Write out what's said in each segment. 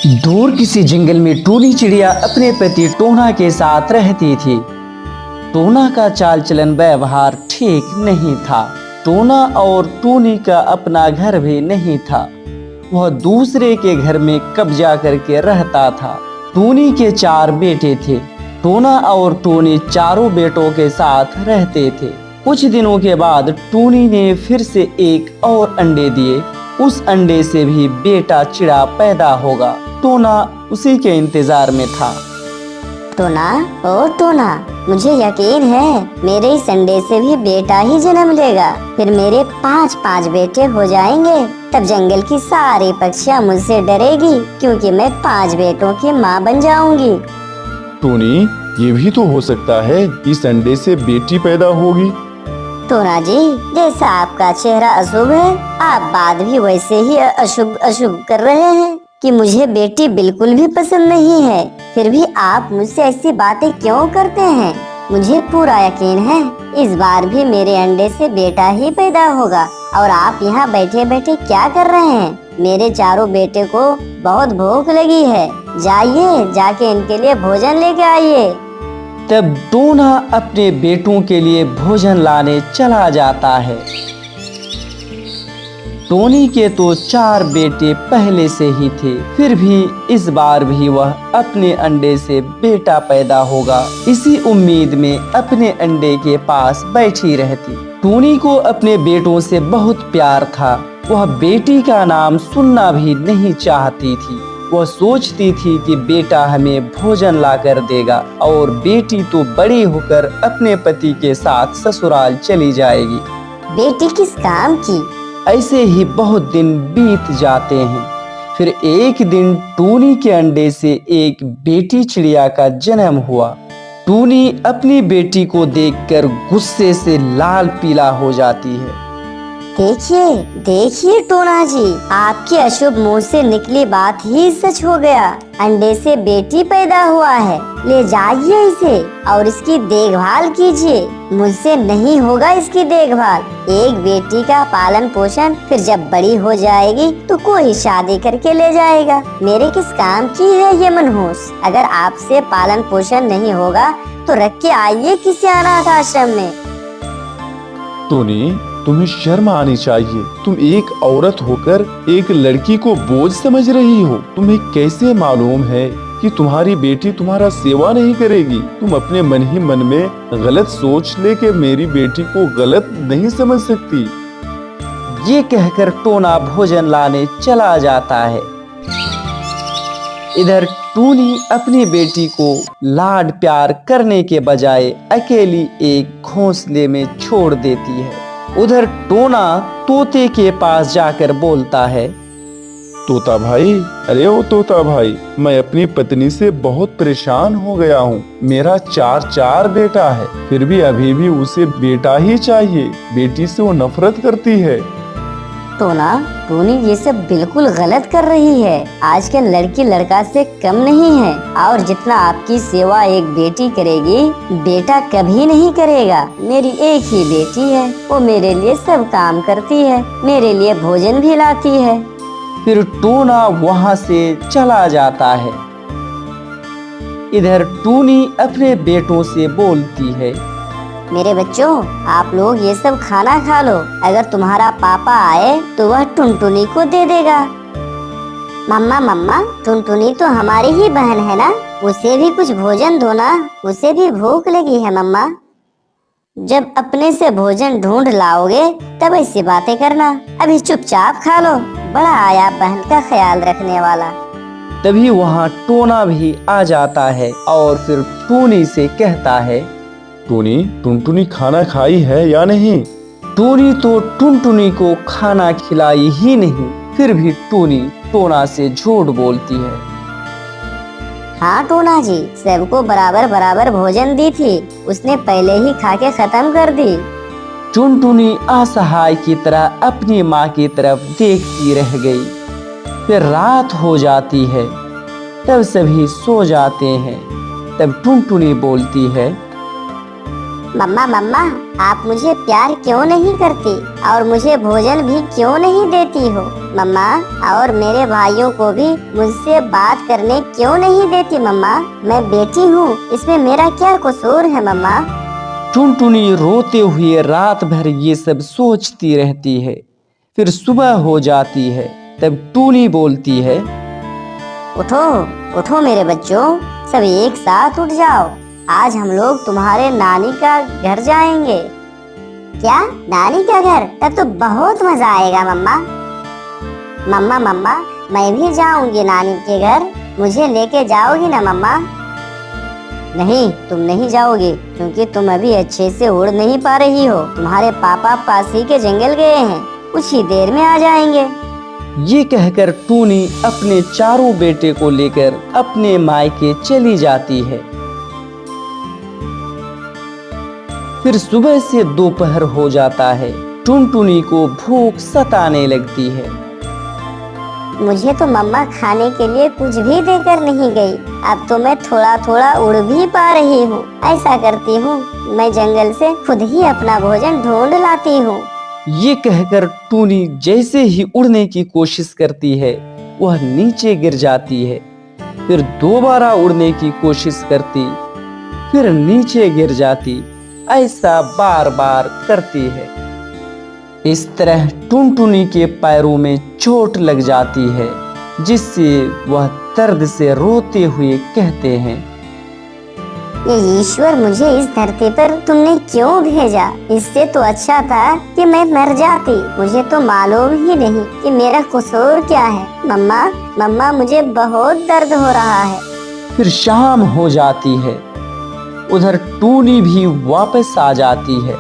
दूर किसी जंगल में टूनी चिड़िया अपने पति टोना के साथ रहती थी। टोना का चाल चलन व्यवहार ठीक नहीं था। टोना और टूनी का अपना घर भी नहीं था। वह दूसरे के घर में कब्जा करके रहता था। टूनी के 4 बेटे थे। टोना और टूनी चारों बेटों के साथ रहते थे। कुछ दिनों के बाद टूनी ने फिर से एक और अंडे दिए। उस अंडे से भी बेटा चिड़ा पैदा होगा। टोना उसी के इंतजार में था। टोना, ओ टोना, मुझे यकीन है मेरे इस अंडे से भी बेटा ही जन्म लेगा। फिर मेरे 5 बेटे हो जाएंगे। तब जंगल की सारी पक्षियाँ मुझसे डरेगी क्योंकि मैं 5 बेटों की माँ बन जाऊंगी। टोनी, ये भी तो हो सकता है इस अंडे से बेटी पैदा होगी। टोना जी, जैसा आपका चेहरा अशुभ है, आप बात भी वैसे ही अशुभ अशुभ कर रहे हैं कि मुझे बेटी बिल्कुल भी पसंद नहीं है। फिर भी आप मुझसे ऐसी बातें क्यों करते हैं? मुझे पूरा यकीन है इस बार भी मेरे अंडे से बेटा ही पैदा होगा। और आप यहाँ बैठे बैठे क्या कर रहे हैं? मेरे चारों बेटे को बहुत भूख लगी है। जाइए, जाके इनके लिए भोजन लेके आइए। तब टोना अपने बेटों के लिए भोजन लाने चला जाता है। टोनी के तो 4 बेटे पहले से ही थे। फिर भी इस बार भी वह अपने अंडे से बेटा पैदा होगा इसी उम्मीद में अपने अंडे के पास बैठी रहती। टोनी को अपने बेटों से बहुत प्यार था। वह बेटी का नाम सुनना भी नहीं चाहती थी। वह सोचती थी कि बेटा हमें भोजन ला कर देगा और बेटी तो बड़ी होकर अपने पति के साथ ससुराल चली जाएगी। बेटी किस काम की? ऐसे ही बहुत दिन बीत जाते हैं। फिर एक दिन टूनी के अंडे से एक बेटी चिड़िया का जन्म हुआ। टूनी अपनी बेटी को देखकर गुस्से से लाल पीला हो जाती है। देखिए, देखिए टोना जी, आपके अशुभ मुंह से निकली बात ही सच हो गया। अंडे से बेटी पैदा हुआ है। ले जाइए इसे और इसकी देखभाल कीजिए। मुझसे नहीं होगा इसकी देखभाल। एक बेटी का पालन पोषण, फिर जब बड़ी हो जाएगी तो कोई शादी करके ले जाएगा। मेरे किस काम की है ये मनहूस? अगर आपसे पालन पोषण नहीं होगा तो रख के आइए किसी अनाथ आश्रम में। टोनी, तुम्हें शर्म आनी चाहिए। तुम एक औरत होकर एक लड़की को बोझ समझ रही हो। तुम्हें कैसे मालूम है कि तुम्हारी बेटी तुम्हारा सेवा नहीं करेगी? तुम अपने मन ही मन में गलत सोच लेके मेरी बेटी को गलत नहीं समझ सकती। ये कहकर टोना भोजन लाने चला जाता है। इधर टूनी अपनी बेटी को लाड प्यार करने के बजाय अकेली एक घोंसले में छोड़ देती है। उधर टोना तोते के पास जाकर बोलता है, तोता भाई, अरे ओ तोता भाई, मैं अपनी पत्नी से बहुत परेशान हो गया हूँ। मेरा 4 बेटा है, फिर भी अभी भी उसे बेटा ही चाहिए। बेटी से वो नफरत करती है। टोना, टूनी ये सब बिल्कुल गलत कर रही है। आजकल लड़की लड़का से कम नहीं है। और जितना आपकी सेवा एक बेटी करेगी, बेटा कभी नहीं करेगा। मेरी एक ही बेटी है, वो मेरे लिए सब काम करती है, मेरे लिए भोजन भी लाती है। फिर टोना वहां से चला जाता है। इधर टूनी अपने बेटों से बोलती है, मेरे बच्चों, आप लोग ये सब खाना खा लो। अगर तुम्हारा पापा आए तो वह टुनटुनी को दे देगा। मम्मा मम्मा, टुनटुनी तो हमारी ही बहन है ना, उसे भी कुछ भोजन दो ना, उसे भी भूख लगी है मम्मा। जब अपने से भोजन ढूंढ लाओगे तब ऐसी बातें करना। अभी चुपचाप खा लो। बड़ा आया बहन का ख्याल रखने वाला। तभी वहां टोना भी आ जाता है और फिर टूनी से कहता है, टोनी, टुनटुनी खाना खाई है या नहीं? टूनी तो टुनटुनी को खाना खिलाई ही नहीं। फिर भी टूनी टोना से झूठ बोलती है। हाँ टोना जी, सबको बराबर बराबर भोजन दी थी। उसने पहले ही खा के खत्म कर दी। टुनटुनी असहाय की तरह अपनी माँ की तरफ देखती रह गई। फिर रात हो जाती है। तब सभी सो जाते हैं। तब टुनटुनी बोलती है, मम्मा मम्मा, आप मुझे प्यार क्यों नहीं करती और मुझे भोजन भी क्यों नहीं देती हो? मम्मा और मेरे भाइयों को भी मुझसे बात करने क्यों नहीं देती मम्मा? मैं बेटी हूँ, इसमें मेरा क्या कसूर है मम्मा? टुनटुनी रोते हुए रात भर ये सब सोचती रहती है। फिर सुबह हो जाती है। तब टूनी बोलती है, उठो उठो मेरे बच्चों, सब एक साथ उठ जाओ। आज हम लोग तुम्हारे नानी का घर जाएंगे। क्या नानी का घर? तब तो बहुत मजा आएगा मम्मा। मम्मा मम्मा मैं भी जाऊंगी नानी के घर, मुझे लेके जाओगी ना मम्मा? नहीं, तुम नहीं जाओगी क्योंकि तुम अभी अच्छे से उड़ नहीं पा रही हो। तुम्हारे पापा पास ही के जंगल गए हैं, कुछ ही देर में आ जाएंगे। ये कहकर टूनी अपने चारों बेटे को लेकर अपने मायके चली जाती है। फिर सुबह से दोपहर हो जाता है। टुनटुनी को भूख सताने लगती है। मुझे तो मम्मा खाने के लिए कुछ भी देकर नहीं गई। अब तो मैं थोड़ा थोड़ा उड़ भी पा रही हूँ। ऐसा करती हूँ, मैं जंगल से खुद ही अपना भोजन ढूंढ लाती हूँ। ये कहकर टूनी जैसे ही उड़ने की कोशिश करती है, वह नीचे गिर जाती है। फिर दोबारा उड़ने की कोशिश करती, फिर नीचे गिर जाती। ऐसा बार बार करती है। इस तरह टुनटुनी के पैरों में चोट लग जाती है, जिससे वह दर्द से रोते हुए कहते हैं, ये ईश्वर, मुझे इस धरती पर तुमने क्यों भेजा? इससे तो अच्छा था कि मैं मर जाती। मुझे तो मालूम ही नहीं कि मेरा कसूर क्या है। मम्मा मम्मा मुझे बहुत दर्द हो रहा है। फिर शाम हो जाती है। उधर टूनी भी वापस आ जाती है।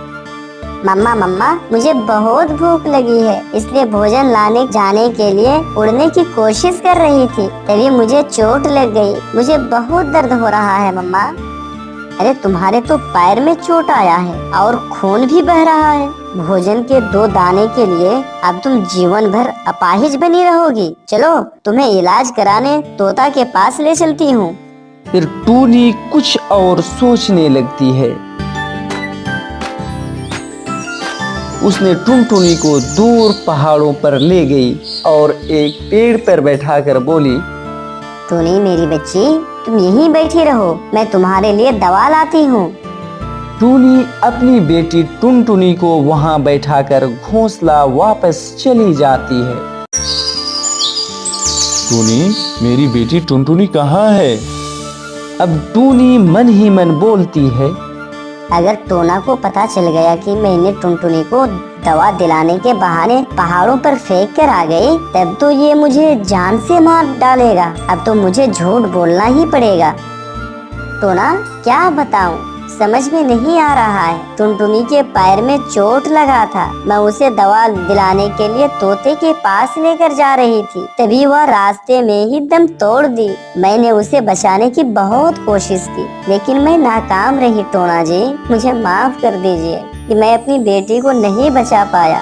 मम्मा मम्मा मुझे बहुत भूख लगी है, इसलिए भोजन लाने जाने के लिए उड़ने की कोशिश कर रही थी, तभी मुझे चोट लग गई। मुझे बहुत दर्द हो रहा है मम्मा। अरे तुम्हारे तो पैर में चोट आया है और खून भी बह रहा है। भोजन के 2 दाने के लिए अब तुम जीवन भर अपाहिज बनी रहोगी। चलो तुम्हें इलाज कराने तोता के पास ले चलती हूँ। फिर टूनी कुछ और सोचने लगती है। उसने टुनटुनी को दूर पहाड़ों पर ले गई और एक पेड़ पर बैठाकर बोली, टूनी मेरी बच्ची, तुम यहीं बैठी रहो, मैं तुम्हारे लिए दवा लाती हूँ। टूनी अपनी बेटी टुनटुनी को वहां बैठाकर घोंसला वापस चली जाती है। टूनी, मेरी बेटी टुनटुनी कहाँ है? अब टूनी मन ही मन बोलती है, अगर टोना को पता चल गया कि मैंने टुनटुनी को दवा दिलाने के बहाने पहाड़ों पर फेंक कर आ गई, तब तो ये मुझे जान से मार डालेगा। अब तो मुझे झूठ बोलना ही पड़ेगा। टोना क्या बताऊं, समझ में नहीं आ रहा है। टुनटुनी के पैर में चोट लगा था, मैं उसे दवा दिलाने के लिए तोते के पास लेकर जा रही थी, तभी वह रास्ते में ही दम तोड़ दी। मैंने उसे बचाने की बहुत कोशिश की, लेकिन मैं नाकाम रही। टोना जी, मुझे माफ कर दीजिए कि मैं अपनी बेटी को नहीं बचा पाया।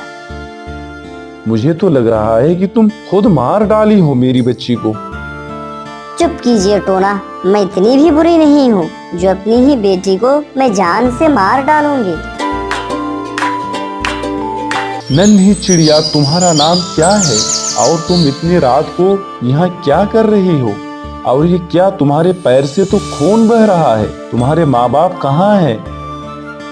मुझे तो लग रहा है कि तुम खुद मार डाली हो मेरी बच्ची को। चुप कीजिए टोना, मैं इतनी भी बुरी नहीं हूँ जो अपनी ही बेटी को मैं जान से मार डालूंगी। नन्ही चिड़िया, तुम्हारा नाम क्या है और तुम इतनी रात को यहाँ क्या कर रही हो? और ये क्या, तुम्हारे पैर से तो खून बह रहा है। तुम्हारे माँ बाप कहाँ हैं?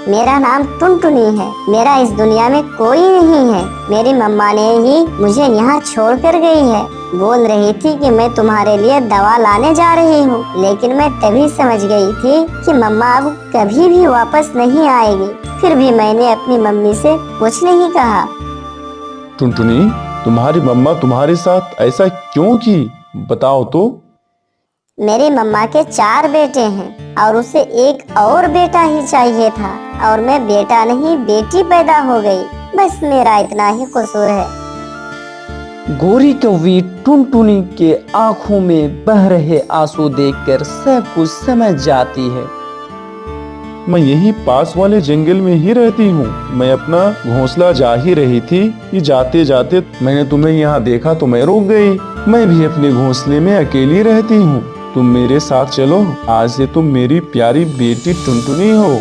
मेरा नाम टुनटुनी है। मेरा इस दुनिया में कोई नहीं है। मेरी मम्मा ने ही मुझे यहाँ छोड़ कर गई है। बोल रही थी कि मैं तुम्हारे लिए दवा लाने जा रही हूँ, लेकिन मैं तभी समझ गई थी कि मम्मा अब कभी भी वापस नहीं आएगी। फिर भी मैंने अपनी मम्मी से कुछ नहीं कहा। टुनटुनी, तुम्हारी मम्मा तुम्हारे साथ ऐसा क्यों की? बताओ तो। मेरी मम्मा के 4 बेटे हैं और उसे एक और बेटा ही चाहिए था, और मैं बेटा नहीं बेटी पैदा हो गई। बस मेरा इतना ही कसूर है। गोरी कौवी टुनटुनी के आंखों में बह रहे आंसू देखकर सब कुछ समझ जाती है। मैं यही पास वाले जंगल में ही रहती हूँ। मैं अपना घोंसला जा ही रही थी कि जाते जाते मैंने तुम्हें यहाँ देखा तो मैं रुक गई। मैं भी अपने घोंसले में अकेली रहती हूँ। तुम मेरे साथ चलो, आज से तुम मेरी प्यारी बेटी टुनटुनी हो।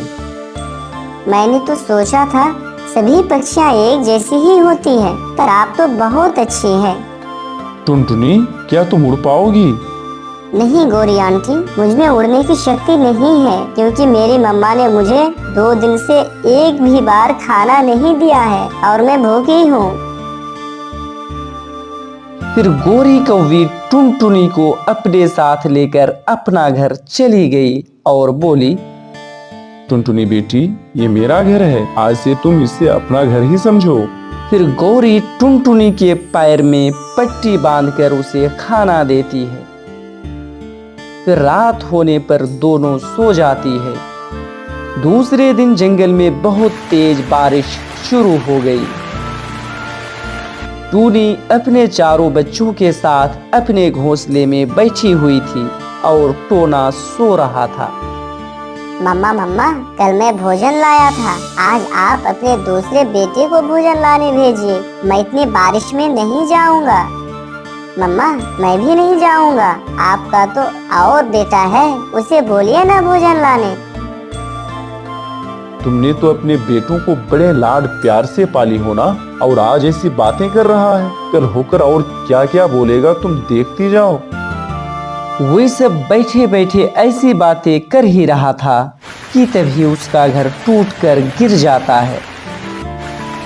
मैंने तो सोचा था सभी पक्षियाँ एक जैसी ही होती है, पर आप तो बहुत अच्छी है। टुनटुनी, क्या तुम उड़ पाओगी? नहीं गौरी आंटी, मुझमें उड़ने की शक्ति नहीं है, क्योंकि मेरी मम्मा ने मुझे 2 दिन से एक भी बार खाना नहीं दिया है और मैं भूखी हूँ। फिर गोरी कौवी टुनटुनी को अपने साथ लेकर अपना घर चली गई और बोली, टुनटुनी बेटी, ये मेरा घर है, आज से तुम इसे अपना घर ही समझो। फिर गौरी टुनटुनी के पैर में पट्टी बांधकर उसे खाना देती है। फिर रात होने पर दोनों सो जाती है। दूसरे दिन जंगल में बहुत तेज बारिश शुरू हो गई। टूनी अपने चारों बच्चों के साथ अपने घोंसले में बैठी हुई थी और टोना सो रहा था। मम्मा मम्मा, कल मैं भोजन लाया था, आज आप अपने दूसरे बेटे को भोजन लाने भेजिए। मैं इतनी बारिश में नहीं जाऊंगा। मम्मा, मैं भी नहीं जाऊंगा। आपका तो और बेटा है, उसे बोलिए ना भोजन लाने। तुमने तो अपने बेटों को बड़े लाड प्यार से पाली हो ना, और आज ऐसी बातें कर रहा है। कल होकर और क्या क्या बोलेगा तुम देखती जाओ। वे सब बैठे बैठे ऐसी बातें कर ही रहा था कि तभी उसका घर टूटकर गिर जाता है।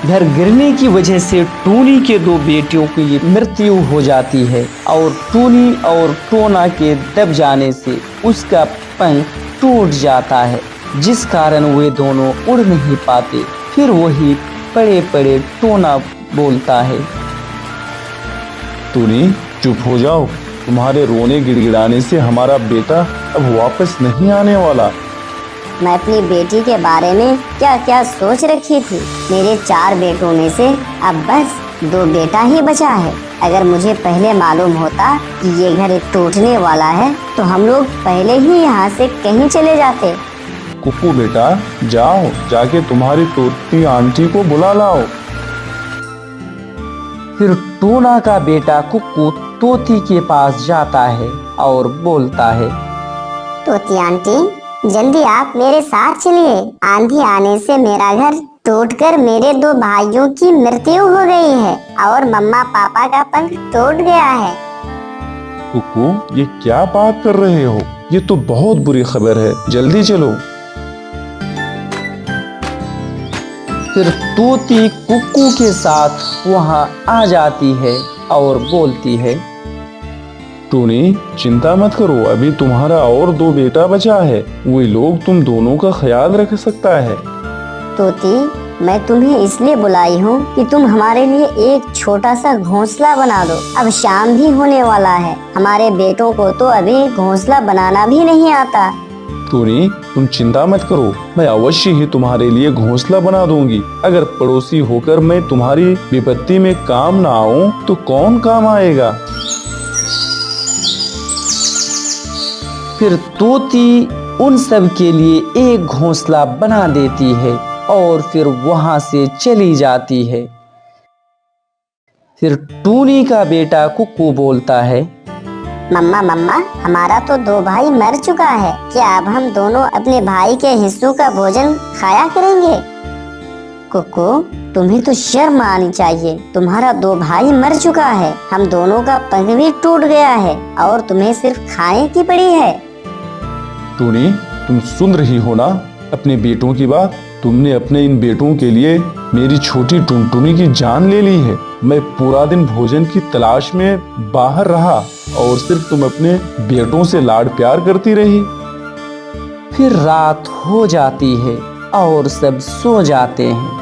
घर गिरने की वजह से टूनी के 2 बेटियों की मृत्यु हो जाती है और टूनी और टोना के दब जाने से उसका पंख टूट जाता है, जिस कारण वे दोनों उड़ नहीं पाते। फिर वही पड़े पड़े टोना बोलता है, टूनी, चुप हो जाओ। तुम्हारे रोने गिड़गिड़ाने से हमारा बेटा अब वापस नहीं आने वाला। मैं अपनी बेटी के बारे में क्या क्या सोच रखी थी। मेरे 4 बेटों में से अब बस 2 बेटा ही बचा है। अगर मुझे पहले मालूम होता कि ये घर टूटने वाला है तो हम लोग पहले ही यहाँ से कहीं चले जाते। कुकू बेटा, जाओ, जाके तुम्हारी तोती आंटी को बुला लाओ। फिर टोना का बेटा कुक्कू तोती के पास जाता है और बोलता है, तोती आंटी, जल्दी आप मेरे साथ चलिए। आंधी आने से मेरा घर टूटकर मेरे 2 भाइयों की मृत्यु हो गई है और मम्मा पापा का पंख टूट गया है। कुकू, ये क्या बात कर रहे हो? ये तो बहुत बुरी खबर है, जल्दी चलो। फिर तोती कुक्कू के साथ वहां आ जाती है और बोलती है, टूनी, चिंता मत करो, अभी तुम्हारा और 2 बेटा बचा है। वे लोग तुम दोनों का ख्याल रख सकता है। तोती, मैं तुम्हें इसलिए बुलाई हूँ कि तुम हमारे लिए एक छोटा सा घोंसला बना दो। अब शाम भी होने वाला है। हमारे बेटों को तो अभी घोंसला बनाना भी नहीं आता। टूनी, तुम चिंता मत करो, मैं अवश्य ही तुम्हारे लिए घोंसला बना दूंगी। अगर पड़ोसी होकर मैं तुम्हारी विपत्ति में काम ना आऊं तो कौन काम आएगा? फिर तोती उन सब के लिए एक घोंसला बना देती है और फिर वहां से चली जाती है। फिर टूनी का बेटा कुक्कू बोलता है, मम्मा मम्मा, हमारा तो 2 भाई मर चुका है। क्या अब हम दोनों अपने भाई के हिस्सों का भोजन खाया करेंगे? कुक्कू, तुम्हें तो शर्म आनी चाहिए। तुम्हारा 2 भाई मर चुका है, हम दोनों का पंख भी टूट गया है और तुम्हें सिर्फ खाने की पड़ी है। टूनी, तुम सुन रही हो ना अपने बेटों की बात? तुमने अपने इन बेटों के लिए मेरी छोटी टुनटुनी की जान ले ली है। मैं पूरा दिन भोजन की तलाश में बाहर रहा और सिर्फ तुम अपने बेटों से लाड प्यार करती रही। फिर रात हो जाती है और सब सो जाते हैं।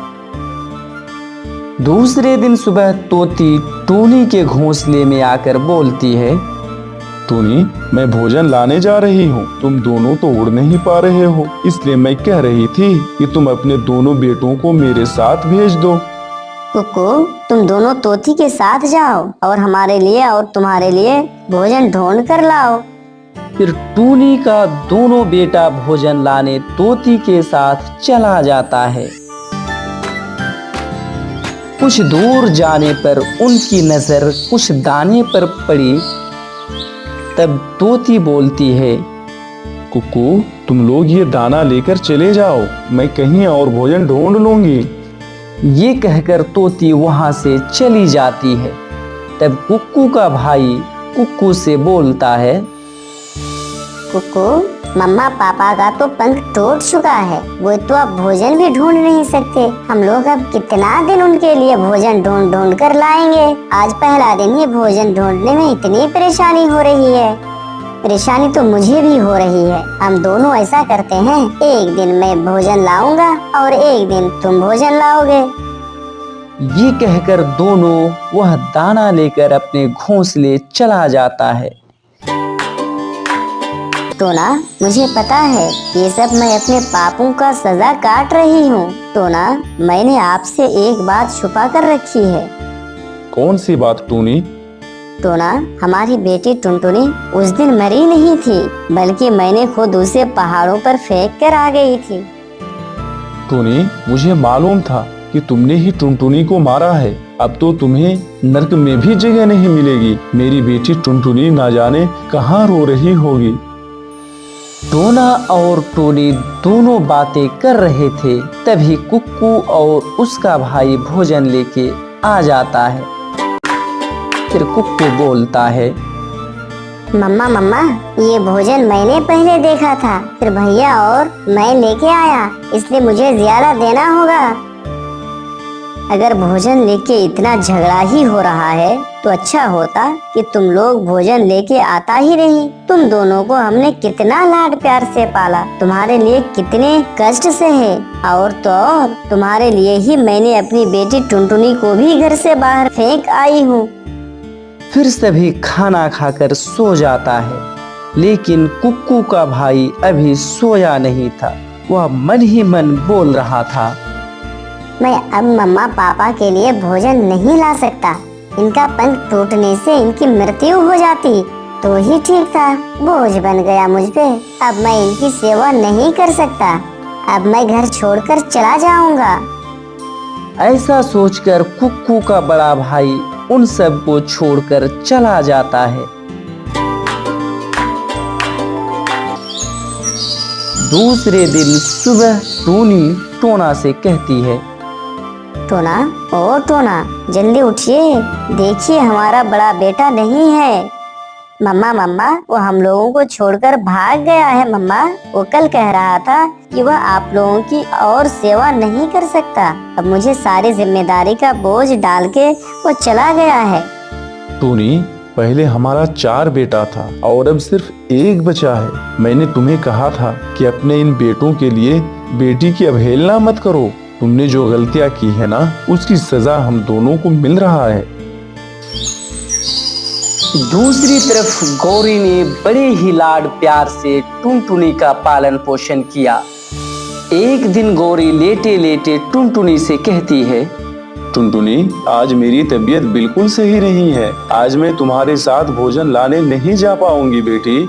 दूसरे दिन सुबह तोती टूनी के घोंसले में आकर बोलती है, टूनी, मैं भोजन लाने जा रही हूँ। तुम दोनों तो उड़ नहीं पा रहे हो, इसलिए मैं कह रही थी कि तुम अपने दोनों बेटों को मेरे साथ भेज दो। कुक्कू, तुम दोनों तोती के साथ जाओ और हमारे लिए और तुम्हारे लिए भोजन ढूंढ कर लाओ। फिर टूनी का दोनों बेटा भोजन लाने तोती के साथ चला जाता है। कुछ दूर जाने पर उनकी नजर कुछ दाने पर पड़ी। तब तोती बोलती है, कुक्कू, तुम लोग ये दाना लेकर चले जाओ, मैं कहीं और भोजन ढूंढ लूंगी। ये कहकर तोती वहां से चली जाती है। तब कुक्कू का भाई कुक्कू से बोलता है, कुक्कू, मम्मा पापा का तो पंख टूट चुका है, वो तो अब भोजन भी ढूंढ नहीं सकते। हम लोग अब कितना दिन उनके लिए भोजन ढूंढ ढूंढ कर लाएंगे। आज पहला दिन ही भोजन ढूंढने में इतनी परेशानी हो रही है। परेशानी तो मुझे भी हो रही है। हम दोनों ऐसा करते हैं, एक दिन मैं भोजन लाऊंगा और एक दिन तुम भोजन लाओगे। ये कहकर दोनों वह दाना लेकर अपने घोंसले चला जाता है। टोना, मुझे पता है ये सब मैं अपने पापों का सजा काट रही हूँ। टोना, मैंने आपसे एक बात छुपा कर रखी है। कौन सी बात टूनी? टोना, हमारी बेटी टुनटुनी उस दिन मरी नहीं थी, बल्कि मैंने खुद उसे पहाड़ों पर फेंक कर आ गई थी। टूनी, मुझे मालूम था कि तुमने ही टुनटुनी को मारा है। अब तो तुम्हें नर्क में भी जगह नहीं मिलेगी। मेरी बेटी टुनटुनी ना जाने कहाँ रो रही होगी। टोना और टोनी दोनों बातें कर रहे थे, तभी कुक्कू और उसका भाई भोजन लेके आ जाता है। फिर कुक्कू बोलता है, मम्मा मम्मा, ये भोजन मैंने पहले देखा था, फिर भैया और मैं लेके आया, इसलिए मुझे ज्यादा देना होगा। अगर भोजन लेके इतना झगड़ा ही हो रहा है तो अच्छा होता कि तुम लोग भोजन लेके आता ही नहीं। तुम दोनों को हमने कितना लाड प्यार से पाला, तुम्हारे लिए कितने कष्ट से है, और तो और तुम्हारे लिए ही मैंने अपनी बेटी टुनटुनी को भी घर से बाहर फेंक आई हूँ। फिर सभी खाना खाकर सो जाता है, लेकिन कुक्कू का भाई अभी सोया नहीं था। वह मन ही मन बोल रहा था, मैं अब मम्मा पापा के लिए भोजन नहीं ला सकता। इनका पंख टूटने से इनकी मृत्यु हो जाती तो ही ठीक था। बोझ बन गया मुझ पे। अब मैं इनकी सेवा नहीं कर सकता। अब मैं घर छोड़कर चला जाऊंगा। ऐसा सोचकर कुक्कू का बड़ा भाई उन सब को छोड़कर चला जाता है। दूसरे दिन सुबह टूनी टोना से कहती है, टोना, ओ टोना, जल्दी उठिए, देखिए हमारा बड़ा बेटा नहीं है। मम्मा मम्मा, वो हम लोगों को छोड़कर भाग गया है। मम्मा, वो कल कह रहा था कि वह आप लोगों की और सेवा नहीं कर सकता। अब मुझे सारी जिम्मेदारी का बोझ डाल के वो चला गया है। टूनी, पहले हमारा 4 बेटा था और अब सिर्फ एक बचा है। मैंने तुम्हें कहा था कि अपने इन बेटों के लिए बेटी की अवहेलना मत करो। तुमने जो गलतियां की है ना, उसकी सजा हम दोनों को मिल रहा है। दूसरी तरफ गौरी ने बड़े ही लाड प्यार से टुनटुनी का पालन पोषण किया। एक दिन गौरी लेटे लेटे टुनटुनी से कहती है, टुनटुनी, आज मेरी तबीयत बिल्कुल सही नहीं है। आज मैं तुम्हारे साथ भोजन लाने नहीं जा पाऊंगी बेटी।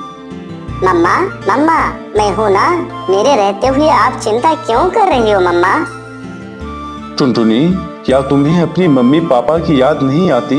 मम्मा मम्मा, मैं हूँ ना, मेरे रहते हुए आप चिंता क्यों कर रही हो मम्मा? टुनटुनी, क्या तुम्हें अपनी मम्मी पापा की याद नहीं आती?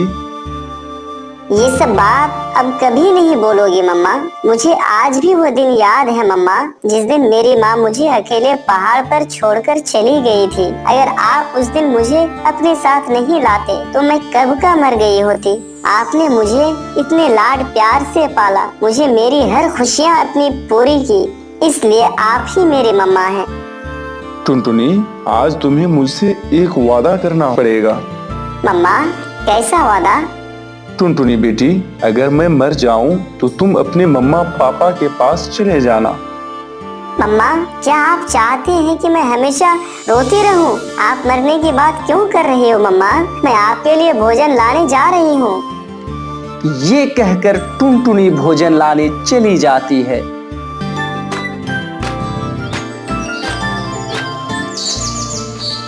ये सब बात अब कभी नहीं बोलोगी मम्मा। मुझे आज भी वो दिन याद है मम्मा, जिस दिन मेरी माँ मुझे अकेले पहाड़ पर छोड़कर चली गई थी। अगर आप उस दिन मुझे अपने साथ नहीं लाते तो मैं कब का मर गई होती। आपने मुझे इतने लाड प्यार से पाला, मुझे मेरी हर खुशियाँ अपनी पूरी की, इसलिए आप ही मेरी मम्मा हैं। टुनटुनी, आज तुम्हें मुझसे एक वादा करना पड़ेगा। मम्मा, कैसा वादा? टुनटुनी बेटी, अगर मैं मर जाऊं तो तुम अपने मम्मा पापा के पास चले जाना। मम्मा, क्या आप चाहते हैं कि मैं हमेशा रोती रहूं? आप मरने की बात क्यों कर रही हो मम्मा? मैं आपके लिए भोजन लाने जा रही हूँ। ये कहकर टुनटुनी भोजन लाने चली जाती है।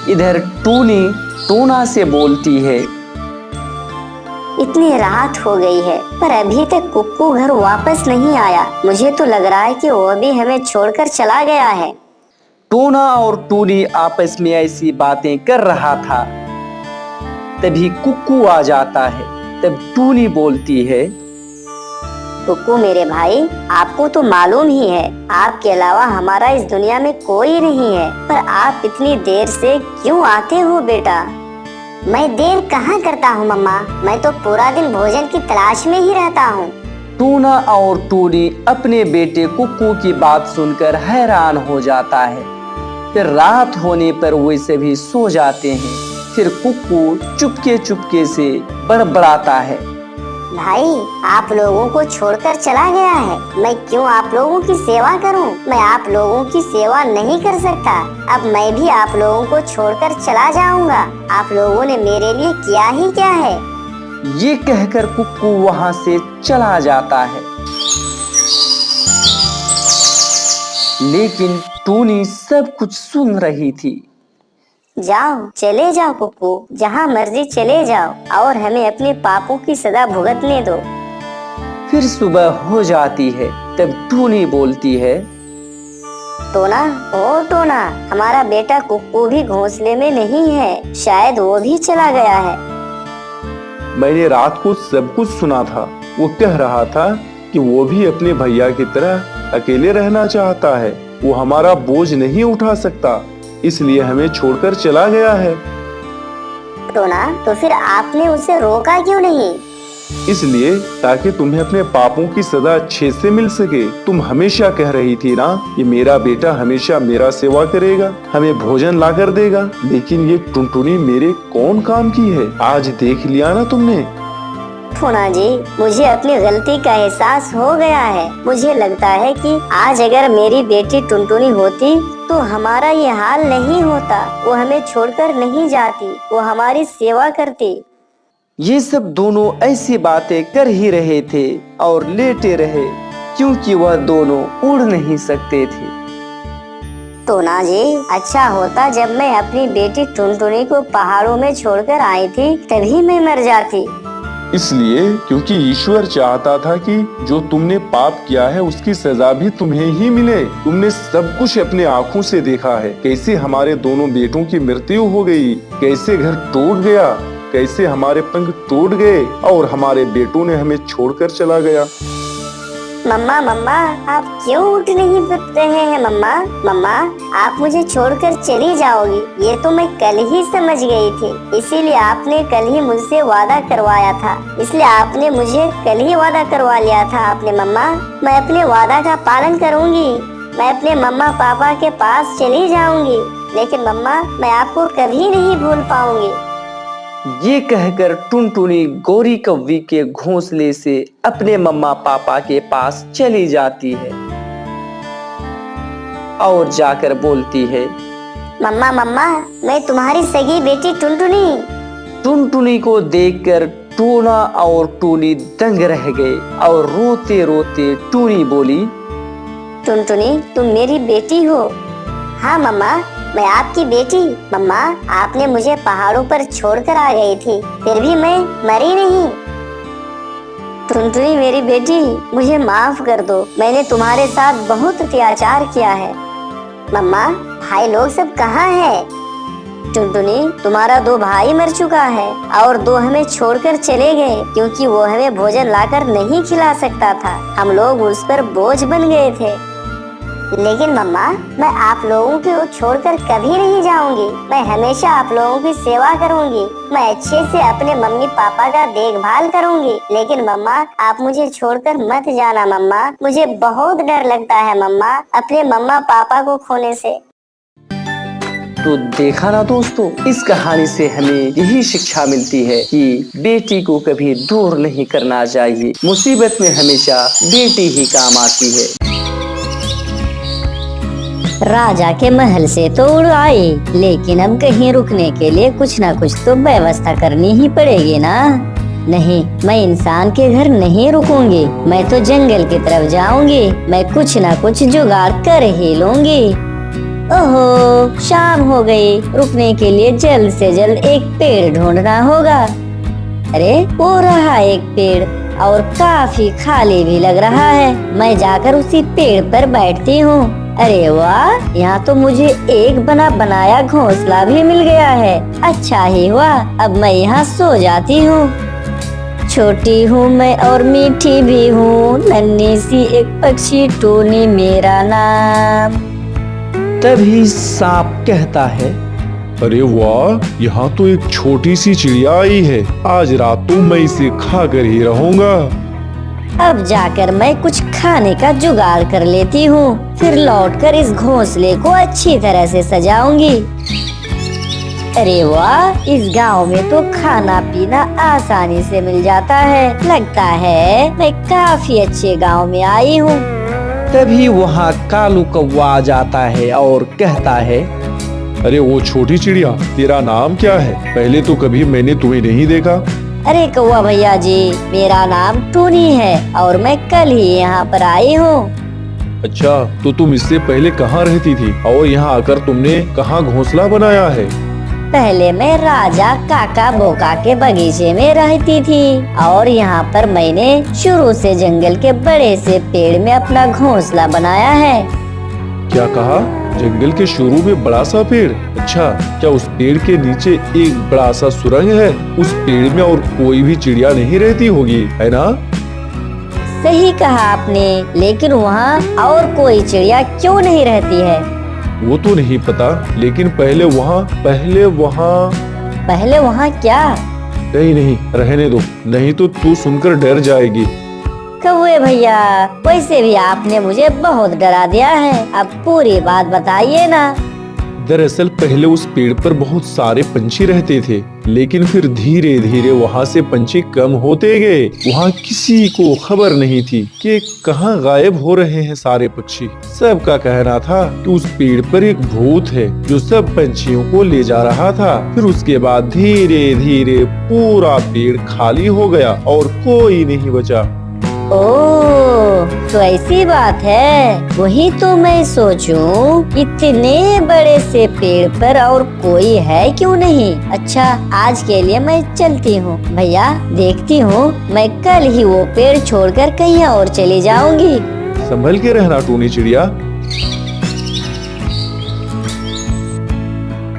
इधर टूनी टोना से बोलती है, इतनी रात हो गई है पर अभी तक कुक्कू घर वापस नहीं आया। मुझे तो लग रहा है कि वो भी हमें छोड़कर चला गया है। टोना और टूनी आपस में ऐसी बातें कर रहा था, तभी कुक्कू आ जाता है। तब टूनी बोलती है, कुक्कू मेरे भाई, आपको तो मालूम ही है आपके अलावा हमारा इस दुनिया में कोई नहीं है, पर आप इतनी देर से क्यों आते हो बेटा? मैं देर कहाँ करता हूँ मम्मा, मैं तो पूरा दिन भोजन की तलाश में ही रहता हूँ। टूना और टूनी अपने बेटे कुक्कू की बात सुनकर हैरान हो जाता है। फिर रात होने पर वे सभी सो जाते हैं। फिर कुक्कू चुपके चुपके से बड़बड़ाता है, भाई आप लोगों को छोड़कर चला गया है, मैं क्यों आप लोगों की सेवा करूं? मैं आप लोगों की सेवा नहीं कर सकता, अब मैं भी आप लोगों को छोड़कर चला जाऊंगा। आप लोगों ने मेरे लिए किया ही क्या है? ये कहकर कुक्कू वहाँ से चला जाता है। लेकिन टूनी सब कुछ सुन रही थी। जाओ, चले जाओ कुक्कू, जहाँ मर्जी चले जाओ और हमें अपने पापों की सजा भुगतने दो। फिर सुबह हो जाती है। तब टूनी बोलती है, टोना, ओ टोना, हमारा बेटा कुक्कू भी घोंसले में नहीं है, शायद वो भी चला गया है। मैंने रात को सब कुछ सुना था। वो कह रहा था कि वो भी अपने भैया की तरह अकेले रहना चाहता है। वो हमारा बोझ नहीं उठा सकता, इसलिए हमें छोड़कर चला गया है। टोना, तो फिर आपने उसे रोका क्यों नहीं? इसलिए ताकि तुम्हें अपने पापों की सजा अच्छे से मिल सके। तुम हमेशा कह रही थी ना कि मेरा बेटा हमेशा मेरा सेवा करेगा, हमें भोजन ला कर देगा, लेकिन ये टुनटुनी मेरे कौन काम की है? आज देख लिया ना तुमने। टोना जी, मुझे अपनी गलती का एहसास हो गया है। मुझे लगता है कि आज अगर मेरी बेटी टुनटुनी होती तो हमारा ये हाल नहीं होता। वो हमें छोड़कर नहीं जाती, वो हमारी सेवा करती। ये सब दोनों ऐसी बातें कर ही रहे थे और लेटे रहे, क्योंकि वह दोनों उड़ नहीं सकते थे। टोना जी, अच्छा होता जब मैं अपनी बेटी टुनटुनी को पहाड़ों में छोड़कर आई थी, तभी मैं मर जाती। इसलिए क्योंकि ईश्वर चाहता था कि जो तुमने पाप किया है उसकी सजा भी तुम्हें ही मिले। तुमने सब कुछ अपने आँखों से देखा है, कैसे हमारे दोनों बेटों की मृत्यु हो गई, कैसे घर टूट गया, कैसे हमारे पंख टूट गए और हमारे बेटों ने हमें छोड़कर चला गया। मम्मा, मम्मा, आप क्यों उठ नहीं रहे हैं? मम्मा, मम्मा, आप मुझे छोड़कर चली जाओगी, ये तो मैं कल ही समझ गई थी। इसीलिए आपने कल ही मुझसे वादा करवाया था, इसलिए आपने मुझे कल ही वादा करवा लिया था आपने। मम्मा, मैं अपने वादा का पालन करूंगी, मैं अपने मम्मा पापा के पास चली जाऊंगी, लेकिन मम्मा मैं आपको कभी नहीं भूल पाऊंगी। ये कहकर टुनटुनी गौरी कौवी के घोंसले से अपने मम्मा पापा के पास चली जाती है और जाकर बोलती है, मम्मा, मम्मा, मैं तुम्हारी सगी बेटी टुनटुनी। टुनटुनी को देखकर टोना और टूनी दंग रह गए और रोते रोते टूनी बोली, टुनटुनी, तुम मेरी बेटी हो? हाँ मम्मा, मैं आपकी बेटी। मम्मा, आपने मुझे पहाड़ों पर छोड़कर आ गई थी, फिर भी मैं मरी नहीं। टुनटुनी मेरी बेटी, मुझे माफ कर दो, मैंने तुम्हारे साथ बहुत अत्याचार किया है। मम्मा, भाई लोग सब कहाँ हैं? टुनटुनी, तुम्हारा 2 भाई मर चुका है और 2 हमें छोड़कर चले गए, क्योंकि वो हमें भोजन लाकर नहीं खिला सकता था। हम लोग उस पर बोझ बन गए थे। लेकिन मम्मा, मैं आप लोगों को छोड़कर कभी नहीं जाऊंगी, मैं हमेशा आप लोगों की सेवा करूंगी, मैं अच्छे से अपने मम्मी पापा का देखभाल करूंगी। लेकिन मम्मा, आप मुझे छोड़कर मत जाना मम्मा, मुझे बहुत डर लगता है मम्मा, अपने मम्मा पापा को खोने से। तो देखा ना दोस्तों, इस कहानी से हमें यही शिक्षा मिलती है कि बेटी को कभी दूर नहीं करना चाहिए। मुसीबत में हमेशा बेटी ही काम आती है। राजा के महल से तो उड़ आए, लेकिन अब कहीं रुकने के लिए कुछ ना कुछ तो व्यवस्था करनी ही पड़ेगी ना। नहीं, मैं इंसान के घर नहीं रुकूंगी, मैं तो जंगल की तरफ जाऊंगी, मैं कुछ ना कुछ जुगाड़ कर ही लूंगी। ओहो, शाम हो गई, रुकने के लिए जल्द से जल्द एक पेड़ ढूंढना होगा। अरे वो रहा एक पेड़, और काफी खाली भी लग रहा है। मैं जाकर उसी पेड़ पर बैठती हूँ। अरे वाह, यहाँ तो मुझे एक बना बनाया घोंसला भी मिल गया है। अच्छा ही हुआ, अब मैं यहाँ सो जाती हूँ। छोटी हूँ मैं और मीठी भी हूँ, नन्ही सी एक पक्षी टूनी मेरा नाम। तभी सांप कहता है, अरे वाह, यहाँ तो एक छोटी सी चिड़िया आई है। आज रात तो मैं इसे खाकर ही रहूंगा। अब जाकर मैं कुछ खाने का जुगाड़ कर लेती हूँ, फिर लौटकर इस घोंसले को अच्छी तरह से सजाऊंगी। अरे वाह, इस गांव में तो खाना पीना आसानी से मिल जाता है। लगता है मैं काफी अच्छे गांव में आई हूँ। तभी वहाँ कालू कौवा आ जाता है और कहता है, अरे वो छोटी चिड़िया, तेरा नाम क्या है? पहले तो कभी मैंने तुम्हें नहीं देखा। अरे कौवा भैया जी, मेरा नाम टूनी है और मैं कल ही यहाँ पर आई हूँ। अच्छा, तो तुम इससे पहले कहाँ रहती थी और यहाँ आकर तुमने कहाँ घोंसला बनाया है? पहले मैं राजा काका बोका के बगीचे में रहती थी और यहाँ पर मैंने शुरू से जंगल के बड़े से पेड़ में अपना घोंसला बनाया है। क्या कहा? जंगल के शुरू में बड़ा सा पेड़? अच्छा, क्या उस पेड़ के नीचे एक बड़ा सा सुरंग है? उस पेड़ में और कोई भी चिड़िया नहीं रहती होगी, है ना? सही कहा आपने, लेकिन वहाँ और कोई चिड़िया क्यों नहीं रहती है? वो तो नहीं पता, लेकिन पहले वहाँ क्या? नहीं, रहने दो, नहीं तो तू सुनकर डर जाएगी। कौवे भैया, वैसे भी आपने मुझे बहुत डरा दिया है, अब पूरी बात बताइए ना। दरअसल पहले उस पेड़ पर बहुत सारे पंछी रहते थे, लेकिन फिर धीरे धीरे वहाँ से पंछी कम होते गए। वहाँ किसी को खबर नहीं थी कि कहाँ गायब हो रहे हैं सारे पक्षी। सबका कहना था कि उस पेड़ पर एक भूत है जो सब पंछियों को ले जा रहा था। फिर उसके बाद धीरे धीरे पूरा पेड़ खाली हो गया और कोई नहीं बचा। ओह, तो ऐसी बात है। वही तो मैं सोचूं, इतने बड़े से पेड़ पर और कोई है क्यों नहीं। अच्छा, आज के लिए मैं चलती हूँ भैया, देखती हूँ मैं कल ही वो पेड़ छोड़कर कहीं और चली जाऊंगी। संभल के रहना टूनी चिड़िया।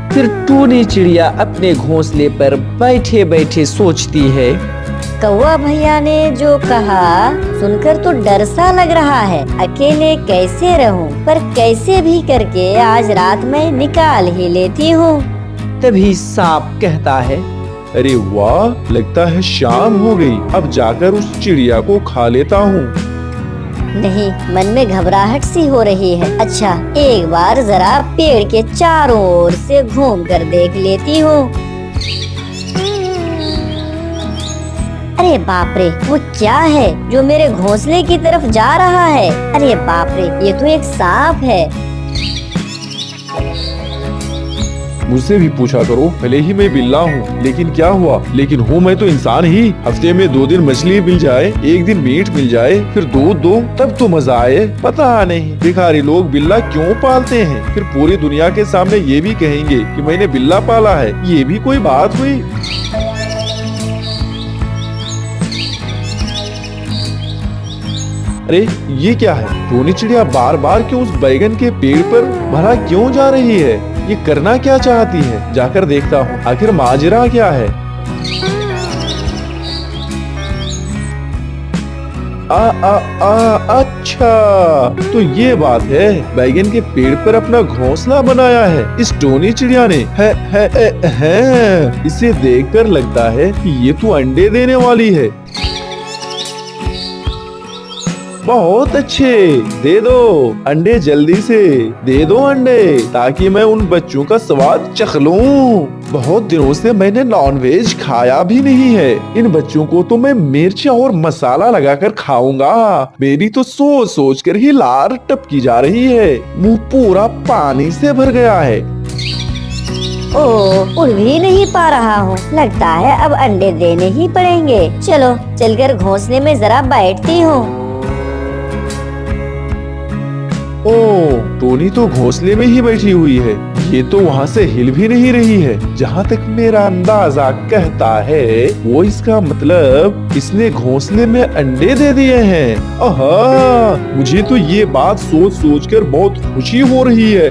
फिर टूनी चिड़िया अपने घोंसले पर बैठे बैठे सोचती है, कौवा भैया ने जो कहा सुनकर तो डर सा लग रहा है। अकेले कैसे रहूं, पर कैसे भी करके आज रात में निकाल ही लेती हूँ। तभी सांप कहता है, अरे वाह, लगता है शाम हो गई। अब जाकर उस चिड़िया को खा लेता हूँ। नहीं, मन में घबराहट सी हो रही है। अच्छा, एक बार जरा पेड़ के चारों ओर से घूम कर देख लेती हूँ। अरे बाप रे, वो क्या है जो मेरे घोंसले की तरफ जा रहा है? अरे बाप रे, ये तो एक सांप है। मुझसे भी पूछा करो, भले ही मैं बिल्ला हूँ, लेकिन क्या हुआ? लेकिन हूँ मैं तो इंसान ही। हफ्ते में 2 दिन मछली मिल जाए, एक दिन मीट मिल जाए, फिर दूध दो, तब तो मजा आए। पता नहीं भिखारी लोग बिल्ला क्यों पालते हैं। फिर पूरी दुनिया के सामने ये भी कहेंगे कि मैंने बिल्ला पाला है। ये भी कोई बात हुई? अरे ये क्या है? टूनी चिड़िया बार बार क्यों उस बैगन के पेड़ पर भला क्यों जा रही है? ये करना क्या चाहती है? जाकर देखता हूँ, आखिर माजरा क्या है। अच्छा, तो ये बात है, बैगन के पेड़ पर अपना घोंसला बनाया है इस टोनी चिड़िया ने। है। इसे देखकर लगता है कि ये तो अंडे देने वाली है। बहुत अच्छे, दे दो अंडे, जल्दी से दे दो अंडे, ताकि मैं उन बच्चों का स्वाद चख लूं। बहुत दिनों से मैंने नॉनवेज खाया भी नहीं है। इन बच्चों को तो मैं मिर्च और मसाला लगाकर खाऊंगा। मेरी तो सोच सोच कर ही लार टपकी जा रही है। मुंह पूरा पानी से भर गया है। ओह, उड़ भी नहीं पा रहा हूँ। लगता है अब अंडे देने ही पड़ेंगे। चलो चलकर घोंसले में जरा बैठती हूँ। ओ, टोनी तो घोंसले में ही बैठी हुई है। ये तो वहाँ से हिल भी नहीं रही है। जहाँ तक मेरा अंदाजा कहता है, वो इसका मतलब इसने घोंसले में अंडे दे दिए हैं। आहा, मुझे तो ये बात सोच सोच कर बहुत खुशी हो रही है।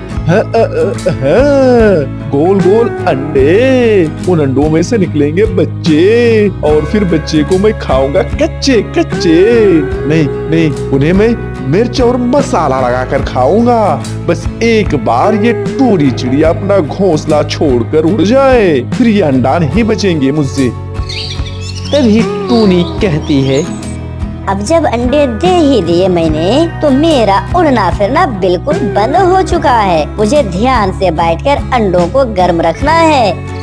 गोल गोल अंडे, उन अंडों में से निकलेंगे बच्चे और फिर बच्चे को मैं खाऊंगा कच्चे कच्चे। नहीं नहीं, उन्हें मैं मिर्च और मसाला लगाकर खाऊंगा। बस एक बार ये टूरी चिड़िया अपना घोंसला छोड़कर उड़ जाए, फिर ये अंडा नहीं बचेंगे मुझसे। तभी टूनी कहती है, अब जब अंडे दे ही दिए मैंने, तो मेरा उड़ना फिरना बिल्कुल बंद हो चुका है। मुझे ध्यान से बैठकर अंडों को गर्म रखना है।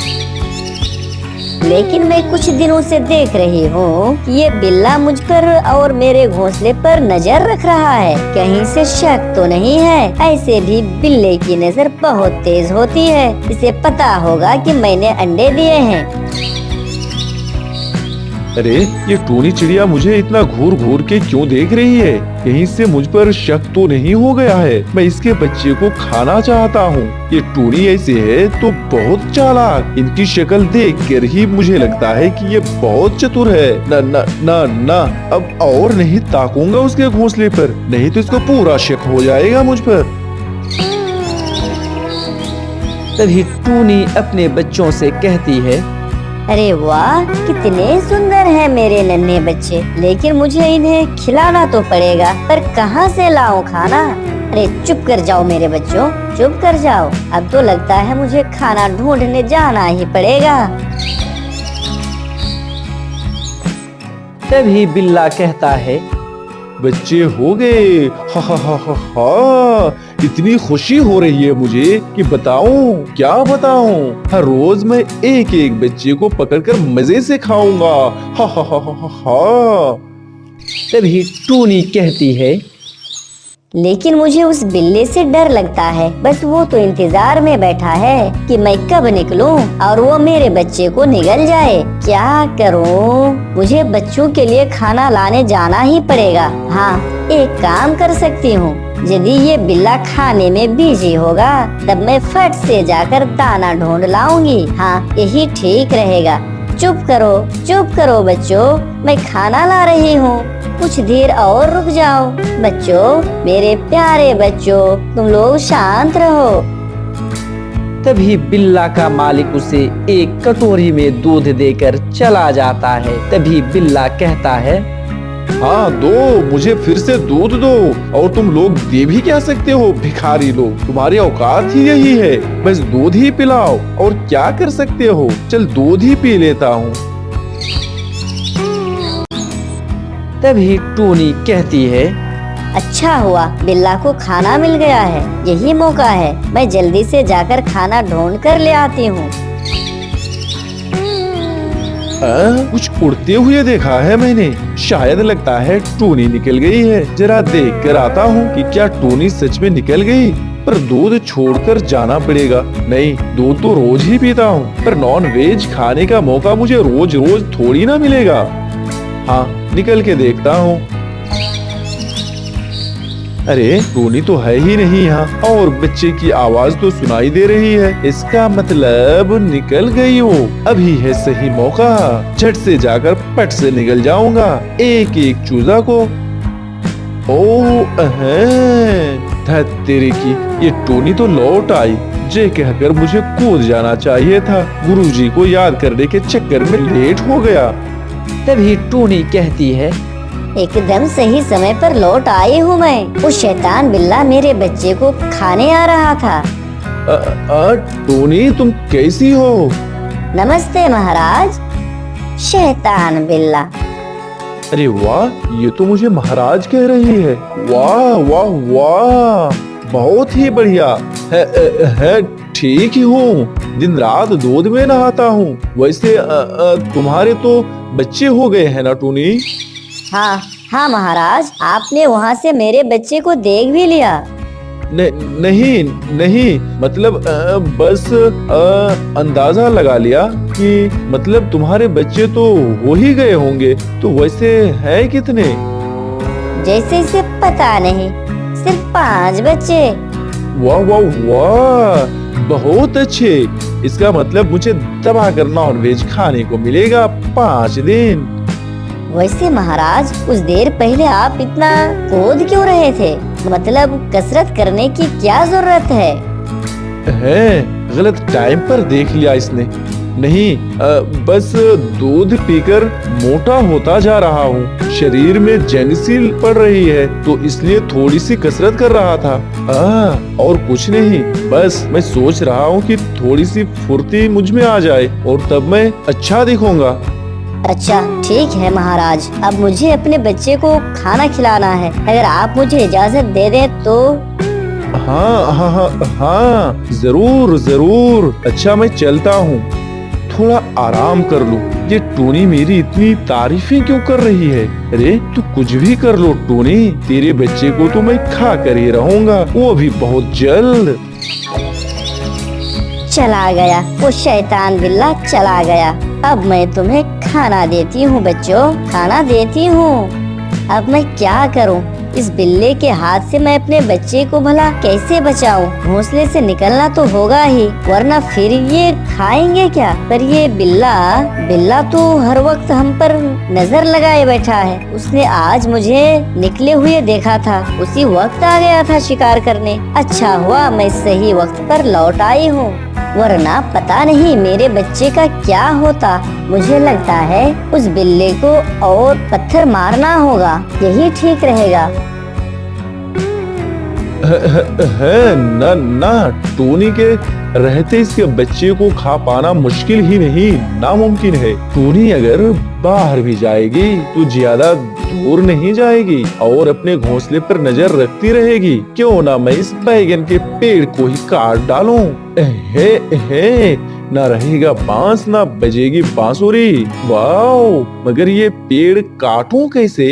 लेकिन मैं कुछ दिनों से देख रही हूँ कि ये बिल्ला मुझ पर और मेरे घोंसले पर नजर रख रहा है। कहीं से शक तो नहीं है? ऐसे भी बिल्ले की नजर बहुत तेज होती है। इसे पता होगा कि मैंने अंडे दिए हैं। अरे, ये टूनी चिड़िया मुझे इतना घूर घूर के क्यों देख रही है? कहीं से मुझ पर शक तो नहीं हो गया है? मैं इसके बच्चे को खाना चाहता हूँ। ये टूनी ऐसे है तो बहुत चालाक। इनकी शक्ल देखकर ही मुझे लगता है कि ये बहुत चतुर है। ना ना ना ना, अब और नहीं ताकूंगा उसके घोंसले पर, नहीं तो इसको पूरा शक हो जाएगा मुझ पर। तभी टूनी अपने बच्चों से कहती है, अरे वाह, कितने सुंदर हैं मेरे नन्हे बच्चे। लेकिन मुझे इन्हें खिलाना तो पड़ेगा, पर कहाँ से लाऊं खाना? अरे चुप कर जाओ मेरे बच्चों, चुप कर जाओ। अब तो लगता है मुझे खाना ढूंढने जाना ही पड़ेगा। तभी बिल्ला कहता है, बच्चे हो गए। हा हा हा हा हा, इतनी खुशी हो रही है मुझे कि बताऊं क्या बताऊं। हर रोज मैं एक एक बच्चे को पकड़कर मजे से खाऊंगा। हा हा हा हा हा। तभी टूनी कहती है, लेकिन मुझे उस बिल्ले से डर लगता है। बस वो तो इंतजार में बैठा है कि मैं कब निकलूं और वो मेरे बच्चे को निगल जाए। क्या करूं? मुझे बच्चों के लिए खाना लाने जाना ही पड़ेगा। हाँ, एक काम कर सकती हूँ। यदि ये बिल्ला खाने में बिजी होगा, तब मैं फट से जाकर दाना ढूंढ लाऊंगी। हाँ, यही ठीक रहेगा। चुप करो बच्चों, मैं खाना ला रही हूँ। कुछ देर और रुक जाओ। बच्चों, मेरे प्यारे बच्चों, तुम लोग शांत रहो। तभी बिल्ला का मालिक उसे एक कटोरी में दूध देकर चला जाता है। तभी बिल्ला कहता है, हाँ दो, मुझे फिर से दूध दो। और तुम लोग दे भी क्या सकते हो, भिखारी लोग? तुम्हारी औकात ही यही है, बस दूध ही पिलाओ। और क्या कर सकते हो? चल दूध ही पी लेता हूँ। तभी टूनी कहती है, अच्छा हुआ बिल्ला को खाना मिल गया है। यही मौका है, मैं जल्दी से जाकर खाना ढूंढ कर ले आती हूँ। कुछ उड़ते हुए देखा है मैंने। शायद लगता है टूनी निकल गई है। जरा देख कर आता हूँ कि क्या टूनी सच में निकल गई। पर दूध छोड़कर जाना पड़ेगा। नहीं, दूध तो रोज ही पीता हूँ, पर नॉन वेज खाने का मौका मुझे रोज रोज थोड़ी ना मिलेगा। हाँ, निकल के देखता हूँ। अरे, टूनी तो है ही नहीं यहाँ, और बच्चे की आवाज तो सुनाई दे रही है। इसका मतलब निकल गई वो। अभी है सही मौका, झट से जाकर पट से निकल जाऊंगा एक एक चूजा को। धत तेरे की, ये टूनी तो लौट आई। जे कहकर मुझे कूद जाना चाहिए था। गुरुजी को याद करने के चक्कर में लेट हो गया। तभी टूनी कहती है, एकदम सही समय पर लौट आई हूँ मैं। वो शैतान बिल्ला मेरे बच्चे को खाने आ रहा था। टूनी, तुम कैसी हो? नमस्ते महाराज। शैतान बिल्ला। अरे वाह, ये तो मुझे महाराज कह रही है। वाह वाह वाह, बहुत ही बढ़िया है। ठीक ही हूँ, दिन रात दूध में नहाता हूँ। वैसे तुम्हारे तो बच्चे हो गए हैं ना टूनी? हाँ महाराज, आपने वहाँ से मेरे बच्चे को देख भी लिया। नहीं, मतलब बस अंदाजा लगा लिया कि मतलब तुम्हारे बच्चे तो हो ही गए होंगे। तो वैसे है कितने? जैसे इसे पता नहीं, सिर्फ 5 बच्चे। वाह वाह वाह, बहुत अच्छे। इसका मतलब मुझे दबा कर नॉनवेज खाने को मिलेगा 5 दिन। वैसे महाराज, कुछ देर पहले आप इतना कूद क्यों रहे थे? मतलब कसरत करने की क्या जरूरत है? गलत टाइम पर देख लिया इसने। नहीं, बस दूध पीकर मोटा होता जा रहा हूँ। शरीर में जंग सी पड़ रही है, तो इसलिए थोड़ी सी कसरत कर रहा था। और कुछ नहीं, बस मैं सोच रहा हूँ कि थोड़ी सी फुर्ती मुझ में आ जाए और तब मैं अच्छा दिखूंगा। अच्छा ठीक है महाराज, अब मुझे अपने बच्चे को खाना खिलाना है। अगर आप मुझे इजाजत दे दें तो। हाँ हाँ हाँ हाँ, जरूर जरूर। अच्छा, मैं चलता हूँ, थोड़ा आराम कर लूं। ये टोनी मेरी इतनी तारीफें क्यों कर रही है? अरे तू कुछ भी कर लो टोनी, तेरे बच्चे को तो मैं खा कर ही रहूंगा, वो भी बहुत जल्द। चला गया वो शैतान बिल्ला, चला गया। अब मैं तुम्हें खाना देती हूँ बच्चों, खाना देती हूँ। अब मैं क्या करूँ? इस बिल्ले के हाथ से मैं अपने बच्चे को भला कैसे बचाऊं? घोंसले से निकलना तो होगा ही, वरना फिर ये खाएंगे क्या? पर ये बिल्ला तो हर वक्त हम पर नजर लगाए बैठा है। उसने आज मुझे निकले हुए देखा था, उसी वक्त आ गया था शिकार करने। अच्छा हुआ मैं सही वक्त पर लौट आई हूँ, वरना पता नहीं मेरे बच्चे का क्या होता। मुझे लगता है उस बिल्ले को और पत्थर मारना होगा, यही ठीक रहेगा। है ना ना, टोनी के रहते इसके बच्चे को खा पाना मुश्किल ही नहीं, नामुमकिन है। टोनी अगर बाहर भी जाएगी तो ज्यादा दूर नहीं जाएगी और अपने घोंसले पर नजर रखती रहेगी। क्यों ना मैं इस बैगन के पेड़ को ही काट डालूं। ना रहेगा बांस, ना बजेगी बांसुरी। वाह, मगर ये पेड़ काटूं कैसे?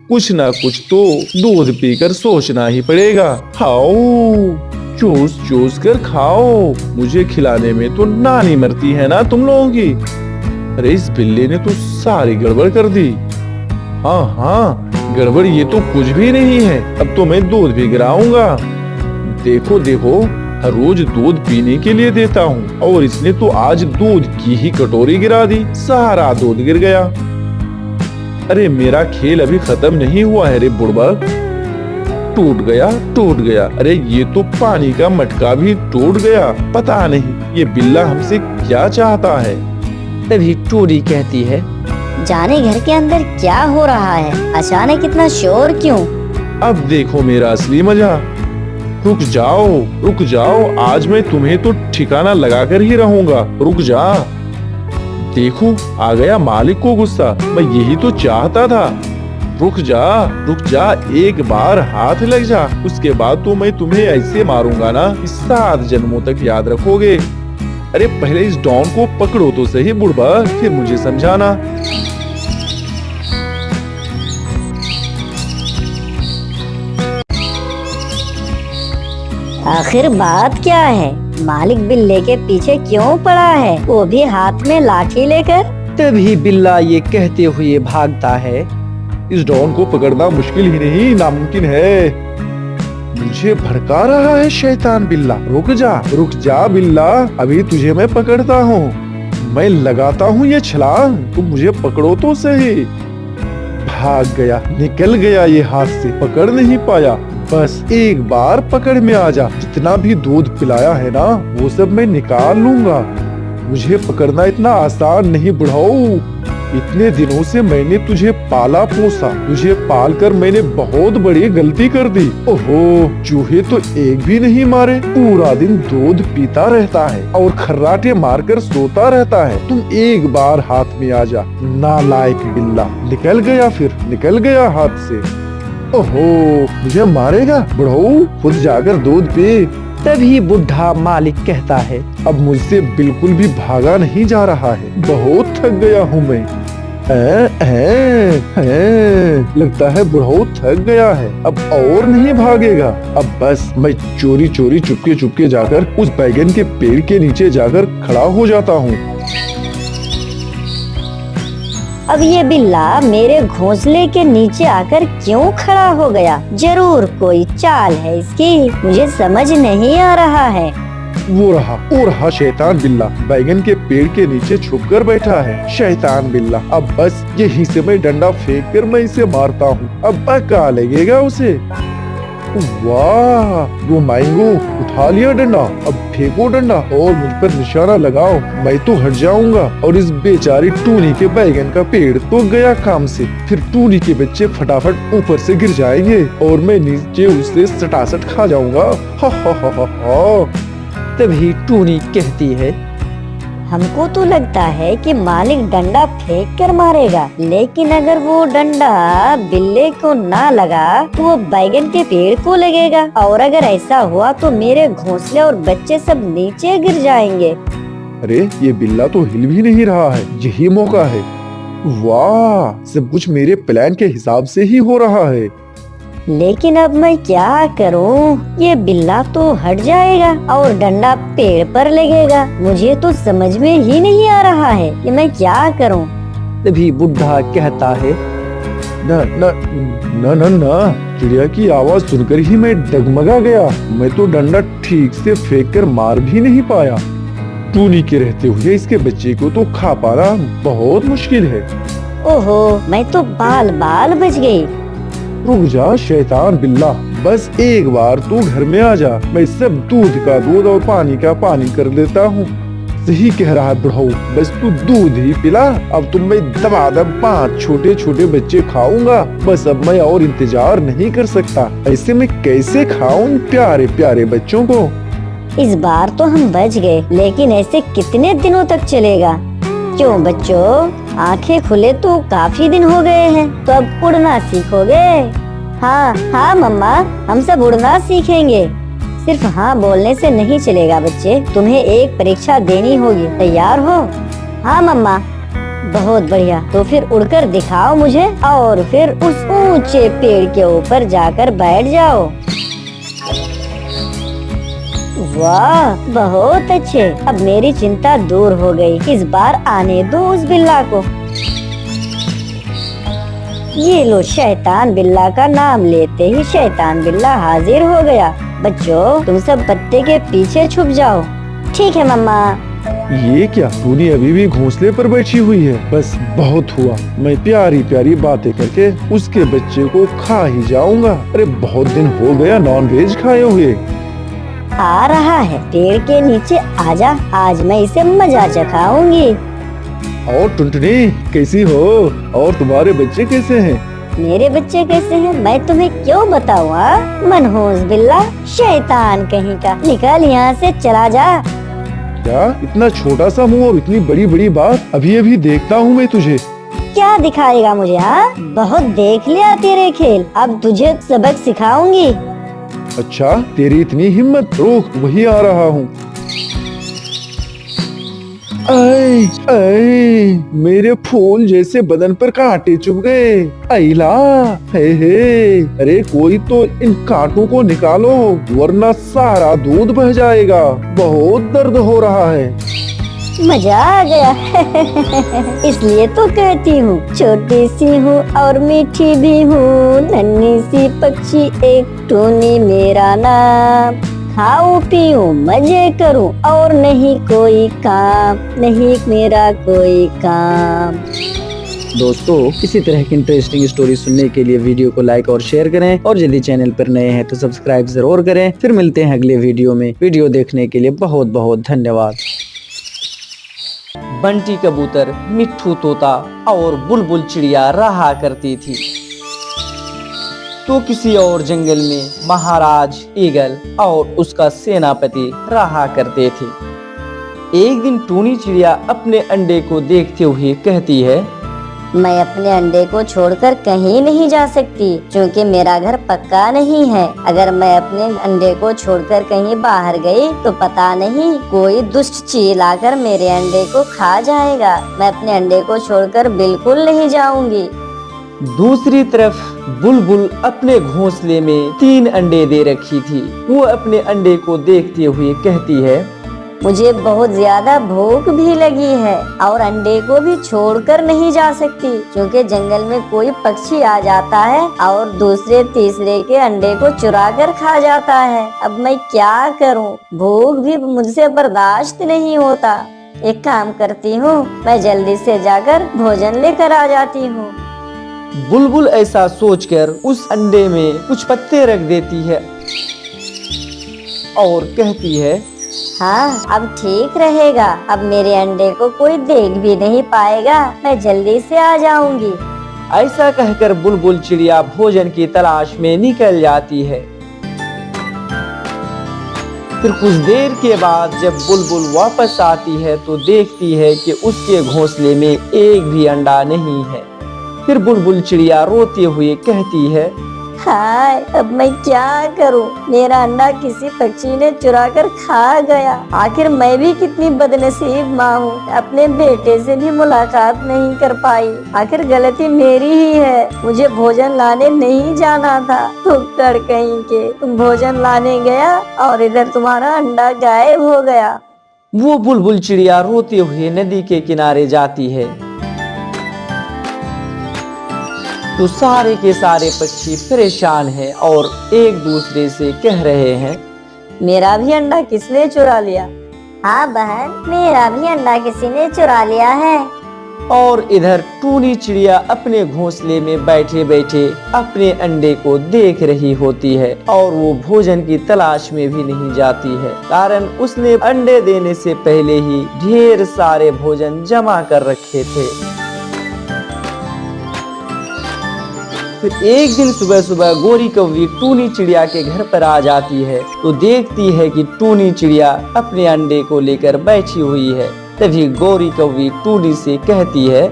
कुछ ना कुछ तो दूध पीकर सोचना ही पड़ेगा। खाओ, चूस चूस कर खाओ। मुझे खिलाने में तो नानी मरती है ना तुम लोगों की। अरे इस बिल्ली ने तो सारी गड़बड़ कर दी। हाँ हाँ, गड़बड़ ये तो कुछ भी नहीं है। अब तो मैं दूध भी गिराऊंगा। देखो देखो, हर रोज दूध पीने के लिए देता हूँ और इसने तो आज दूध की ही कटोरी गिरा दी, सारा दूध गिर गया। अरे मेरा खेल अभी खत्म नहीं हुआ है रे बुड़बक। टूट गया। अरे ये तो पानी का मटका भी टूट गया। पता नहीं ये बिल्ला हमसे क्या चाहता है। तभी टोनी कहती है, जाने घर के अंदर क्या हो रहा है? अचानक इतना शोर क्यों? अब देखो मेरा असली मजा। रुक जाओ, आज मैं तुम्हें तो ठिकाना लगाकर ही रहूंगा। रुक जा। देखो आ गया मालिक को गुस्सा, मैं यही तो चाहता था। रुक जा, एक बार हाथ लग जा, उसके बाद तो मैं तुम्हें ऐसे मारूंगा ना, 7 जन्मों तक याद रखोगे। अरे पहले इस डॉन को पकड़ो तो सही बुढ़बा, फिर मुझे समझाना। आखिर बात क्या है? मालिक बिल्ले के पीछे क्यों पड़ा है, वो भी हाथ में लाठी लेकर? तभी बिल्ला ये कहते हुए भागता है, इस डॉन को पकड़ना मुश्किल ही नहीं, नामुमकिन है। मुझे भड़का रहा है शैतान बिल्ला। रुक जा बिल्ला, अभी तुझे मैं पकड़ता हूँ। मैं लगाता हूँ ये छलांग, तुम मुझे पकड़ो तो सही। भाग गया, निकल गया ये हाथ से, पकड़ नहीं पाया। बस एक बार पकड़ में आ जा, जितना भी दूध पिलाया है ना वो सब मैं निकाल लूंगा। मुझे पकड़ना इतना आसान नहीं बुढ़ाऊ। इतने दिनों से मैंने तुझे पाला पोसा, तुझे पालकर मैंने बहुत बड़ी गलती कर दी। ओहो, चूहे तो एक भी नहीं मारे, पूरा दिन दूध पीता रहता है और खर्राटे मारकर सोता रहता है। तुम एक बार हाथ में आ जा, नालायक बिल्ला। निकल गया हाथ से। ओहो, मुझे मारेगा? बुढ़ऊ खुद जाकर दूध पी। तभी बुढ़ा मालिक कहता है, अब मुझसे बिल्कुल भी भागा नहीं जा रहा है, बहुत थक गया हूँ मैं। लगता है बुढ़ऊ थक गया है, अब और नहीं भागेगा। अब बस मैं चोरी चुपके जाकर उस बैगन के पेड़ के नीचे जाकर खड़ा हो जाता हूँ। अब ये बिल्ला मेरे घोंसले के नीचे आकर क्यों खड़ा हो गया? जरूर कोई चाल है इसकी, मुझे समझ नहीं आ रहा है। वो रहा शैतान बिल्ला बैगन के पेड़ के नीचे छुप कर बैठा है। शैतान बिल्ला, अब बस यहीं से मैं डंडा फेंक कर मैं इसे मारता हूँ। अब पक्का लगेगा उसे। वाह, वो मैंगो उठा लिया डंडा। अब फेंको डंडा और मुझ पर निशाना लगाओ। मैं तो हट जाऊंगा और इस बेचारी टूनी के बैगन का पेड़ तो गया काम से। फिर टूनी के बच्चे फटाफट ऊपर से गिर जाएंगे और मैं नीचे उसे सटासट खा जाऊंगा। हा हा हा हा हा। तभी टूनी कहती है, हमको तो लगता है कि मालिक डंडा फेंक कर मारेगा, लेकिन अगर वो डंडा बिल्ले को ना लगा तो वो बैगन के पेड़ को लगेगा, और अगर ऐसा हुआ तो मेरे घोंसले और बच्चे सब नीचे गिर जाएंगे। अरे ये बिल्ला तो हिल भी नहीं रहा है, यही मौका है। वाह, सब कुछ मेरे प्लान के हिसाब से ही हो रहा है। लेकिन अब मैं क्या करूं? ये बिल्ला तो हट जाएगा और डंडा पेड़ पर लगेगा। मुझे तो समझ में ही नहीं आ रहा है कि मैं क्या करूं। तभी बुढ़ा कहता है, न न न न न चिड़िया की आवाज सुनकर ही मैं डगमगा गया। मैं तो डंडा ठीक से फेंक कर मार भी नहीं पाया। टूनी के रहते हुए इसके बच्चे को तो खा पाना बहुत मुश्किल है। ओहो, मैं तो बाल बाल बच गई। रुक जा शैतान बिल्ला, बस एक बार तू घर में आ जा। मैं सब दूध का दूध और पानी का पानी कर देता हूँ। सही कह रहा है बुढ़ऊ, बस तू दूध ही पिला। अब तुम मैं दबादब 5 छोटे छोटे बच्चे खाऊंगा। बस अब मैं और इंतजार नहीं कर सकता। ऐसे मैं कैसे खाऊं प्यारे प्यारे बच्चों को। इस बार तो हम बच गए, लेकिन ऐसे कितने दिनों तक चलेगा? क्यों बच्चों, आंखें खुले तो काफी दिन हो गए हैं, तो अब उड़ना सीखोगे? हाँ हाँ मम्मा, हम सब उड़ना सीखेंगे। सिर्फ हाँ बोलने से नहीं चलेगा बच्चे, तुम्हें एक परीक्षा देनी होगी। तैयार हो? हाँ मम्मा। बहुत बढ़िया, तो फिर उड़कर दिखाओ मुझे और फिर उस ऊंचे पेड़ के ऊपर जाकर बैठ जाओ। वाह, बहुत अच्छे। अब मेरी चिंता दूर हो गई। इस बार आने दो उस बिल्ला को। ये लो, शैतान बिल्ला का नाम लेते ही शैतान बिल्ला हाजिर हो गया। बच्चों, तुम सब पत्ते के पीछे छुप जाओ। ठीक है मम्मा। ये क्या, टूनी अभी भी घोंसले पर बैठी हुई है। बस बहुत हुआ, मैं प्यारी प्यारी बातें करके उसके बच्चे को खा ही जाऊंगा। अरे बहुत दिन हो गया नॉनवेज खाए हुए। आ रहा है, पेड़ के नीचे आजा, आज मैं इसे मजा चखाऊंगी। और टुनटुनी कैसी हो? और तुम्हारे बच्चे कैसे हैं? मेरे बच्चे कैसे हैं मैं तुम्हें क्यों बताऊँ? मनहूस बिल्ला, शैतान कहीं का, निकल यहाँ से, चला जा। क्या इतना छोटा सा मुंह और इतनी बड़ी बड़ी बात? अभी अभी देखता हूँ मैं तुझे। क्या दिखाएगा मुझे? हाँ, बहुत देख लिया तेरे खेल, अब तुझे सबक सिखाऊंगी। अच्छा, तेरी इतनी हिम्मत? रुक, वही आ रहा हूँ। ऐ, ऐ, मेरे फूल जैसे बदन पर कांटे चुभ गए। ऐला, हे, अरे कोई तो इन कांटों को निकालो, वरना सारा दूध बह जाएगा। बहुत दर्द हो रहा है। मजा आ गया। इसलिए तो कहती हूँ, छोटी सी हूँ और मीठी भी हूँ, नन्ही सी पक्षी एक टूनी मेरा नाम। खाऊं पीऊं मजे करूं और नहीं कोई काम, नहीं मेरा कोई काम। दोस्तों, इसी तरह की इंटरेस्टिंग स्टोरी सुनने के लिए वीडियो को लाइक और शेयर करें, और यदि चैनल पर नए हैं तो सब्सक्राइब जरूर करें। फिर मिलते हैं अगले वीडियो में। वीडियो देखने के लिए बहुत बहुत धन्यवाद। बंटी कबूतर, मिट्ठू तोता और बुलबुल चिड़िया रहा करती थी। तो किसी और जंगल में महाराज ईगल और उसका सेनापति रहा करते थे। एक दिन टूनी चिड़िया अपने अंडे को देखते हुए कहती है, मैं अपने अंडे को छोड़कर कहीं नहीं जा सकती, क्योंकि मेरा घर पक्का नहीं है। अगर मैं अपने अंडे को छोड़कर कहीं बाहर गई तो पता नहीं कोई दुष्ट चील आकर मेरे अंडे को खा जाएगा। मैं अपने अंडे को छोड़कर बिल्कुल नहीं जाऊंगी। दूसरी तरफ बुलबुल अपने घोंसले में 3 अंडे दे रखी थी। वो अपने अंडे को देखते हुए कहती है, मुझे बहुत ज्यादा भूख भी लगी है और अंडे को भी छोड़कर नहीं जा सकती, क्योंकि जंगल में कोई पक्षी आ जाता है और दूसरे तीसरे के अंडे को चुरा कर खा जाता है। अब मैं क्या करूं? भूख भी मुझसे बर्दाश्त नहीं होता। एक काम करती हूँ, मैं जल्दी से जाकर भोजन लेकर आ जाती हूँ। बुलबुल ऐसा सोचकर उस अंडे में कुछ पत्ते रख देती है और कहती है, हाँ, अब ठीक रहेगा। अब मेरे अंडे को कोई देख भी नहीं पाएगा। मैं जल्दी से आ जाऊंगी। ऐसा कहकर बुलबुल चिड़िया भोजन की तलाश में निकल जाती है। फिर कुछ देर के बाद जब बुलबुल वापस आती है तो देखती है कि उसके घोंसले में एक भी अंडा नहीं है। फिर बुलबुल चिड़िया रोते हुए कहती है, हाय, अब मैं क्या करूं? मेरा अंडा किसी पक्षी ने चुरा कर खा गया। आखिर मैं भी कितनी बदनसीब माँ हूँ, अपने बेटे से भी मुलाकात नहीं कर पाई। आखिर गलती मेरी ही है, मुझे भोजन लाने नहीं जाना था। टुक्कड़ कहीं के, तुम भोजन लाने गया और इधर तुम्हारा अंडा गायब हो गया। वो बुलबुल चिड़िया रोते हुए नदी के किनारे जाती है तो सारे के सारे पक्षी परेशान हैं और एक दूसरे से कह रहे हैं, मेरा भी अंडा किसने चुरा लिया? हाँ बहन, मेरा भी अंडा किसी ने चुरा लिया है। और इधर टूनी चिड़िया अपने घोंसले में बैठे बैठे अपने अंडे को देख रही होती है और वो भोजन की तलाश में भी नहीं जाती है, कारण उसने अंडे देने से पहले ही ढेर सारे भोजन जमा कर रखे थे। फिर एक दिन सुबह सुबह गोरी कौवी टूनी चिड़िया के घर पर आ जाती है तो देखती है कि टूनी चिड़िया अपने अंडे को लेकर बैठी हुई है। तभी गोरी कौवी टूनी से कहती है,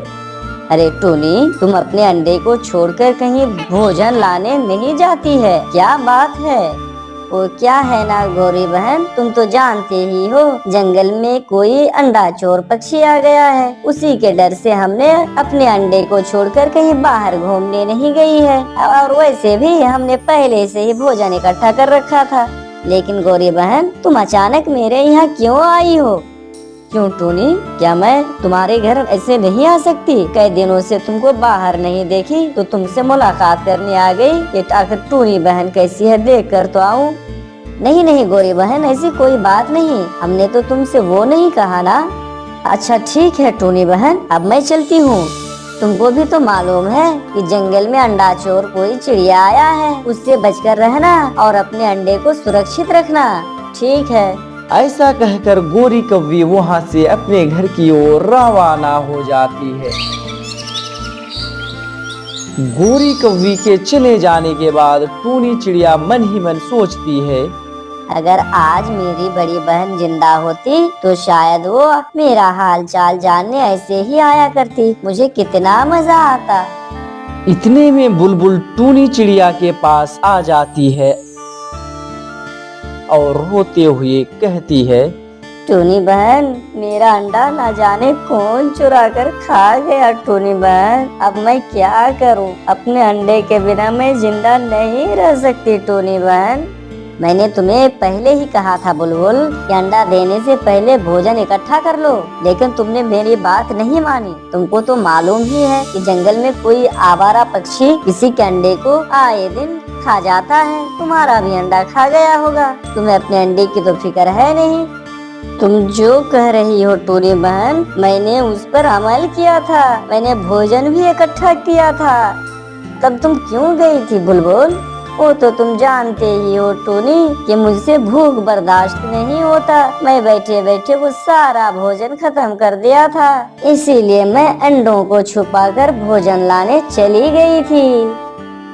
अरे टूनी, तुम अपने अंडे को छोड़कर कहीं भोजन लाने नहीं जाती है? क्या बात है? वो क्या है ना गौरी बहन, तुम तो जानते ही हो जंगल में कोई अंडा चोर पक्षी आ गया है। उसी के डर से हमने अपने अंडे को छोड़कर कहीं बाहर घूमने नहीं गई है, और वैसे भी हमने पहले से ही भोजन इकट्ठा कर रखा था। लेकिन गौरी बहन, तुम अचानक मेरे यहाँ क्यों आई हो? क्यों टूनी, क्या मैं तुम्हारे घर ऐसे नहीं आ सकती? कई दिनों से तुमको बाहर नहीं देखी तो तुमसे मुलाकात करने आ गई कि आखिर टूनी बहन कैसी है, देख कर तो आऊं। नहीं नहीं गौरी बहन, ऐसी कोई बात नहीं, हमने तो तुमसे वो नहीं कहा ना। अच्छा ठीक है टूनी बहन, अब मैं चलती हूँ। तुमको भी तो मालूम है कि जंगल में अंडा चोर कोई चिड़िया आया है, उससे बचकर रहना और अपने अंडे को सुरक्षित रखना। ठीक है। ऐसा कहकर गोरी कौवी वहाँ से अपने घर की ओर रवाना हो जाती है। गोरी कौवी के चले जाने के बाद टूनी चिड़िया मन ही मन सोचती है, अगर आज मेरी बड़ी बहन जिंदा होती तो शायद वो मेरा हाल चाल जानने ऐसे ही आया करती, मुझे कितना मजा आता। इतने में बुलबुल टूनी चिड़िया के पास आ जाती है और रोते हुए कहती है, टूनी बहन, मेरा अंडा ना जाने कौन चुरा कर खा गया। टूनी बहन, अब मैं क्या करूं? अपने अंडे के बिना मैं जिंदा नहीं रह सकती। टूनी बहन, मैंने तुम्हें पहले ही कहा था बुलबुल कि अंडा देने से पहले भोजन इकट्ठा कर लो, लेकिन तुमने मेरी बात नहीं मानी। तुमको तो मालूम ही है कि जंगल में कोई आवारा पक्षी किसी के अंडे को आए दिन खा जाता है। तुम्हारा भी अंडा खा गया होगा, तुम्हें अपने अंडे की तो फिक्र है नहीं। तुम जो कह रही हो टूनी बहन, मैंने उस पर अमल किया था, मैंने भोजन भी इकट्ठा किया था। तब तुम क्यों गई थी बुलबुल? वो तो तुम जानते ही हो टूनी कि मुझसे भूख बर्दाश्त नहीं होता। मैं बैठे बैठे वो सारा भोजन खत्म कर दिया था, इसीलिए मैं अंडों को छुपाकर भोजन लाने चली गई थी।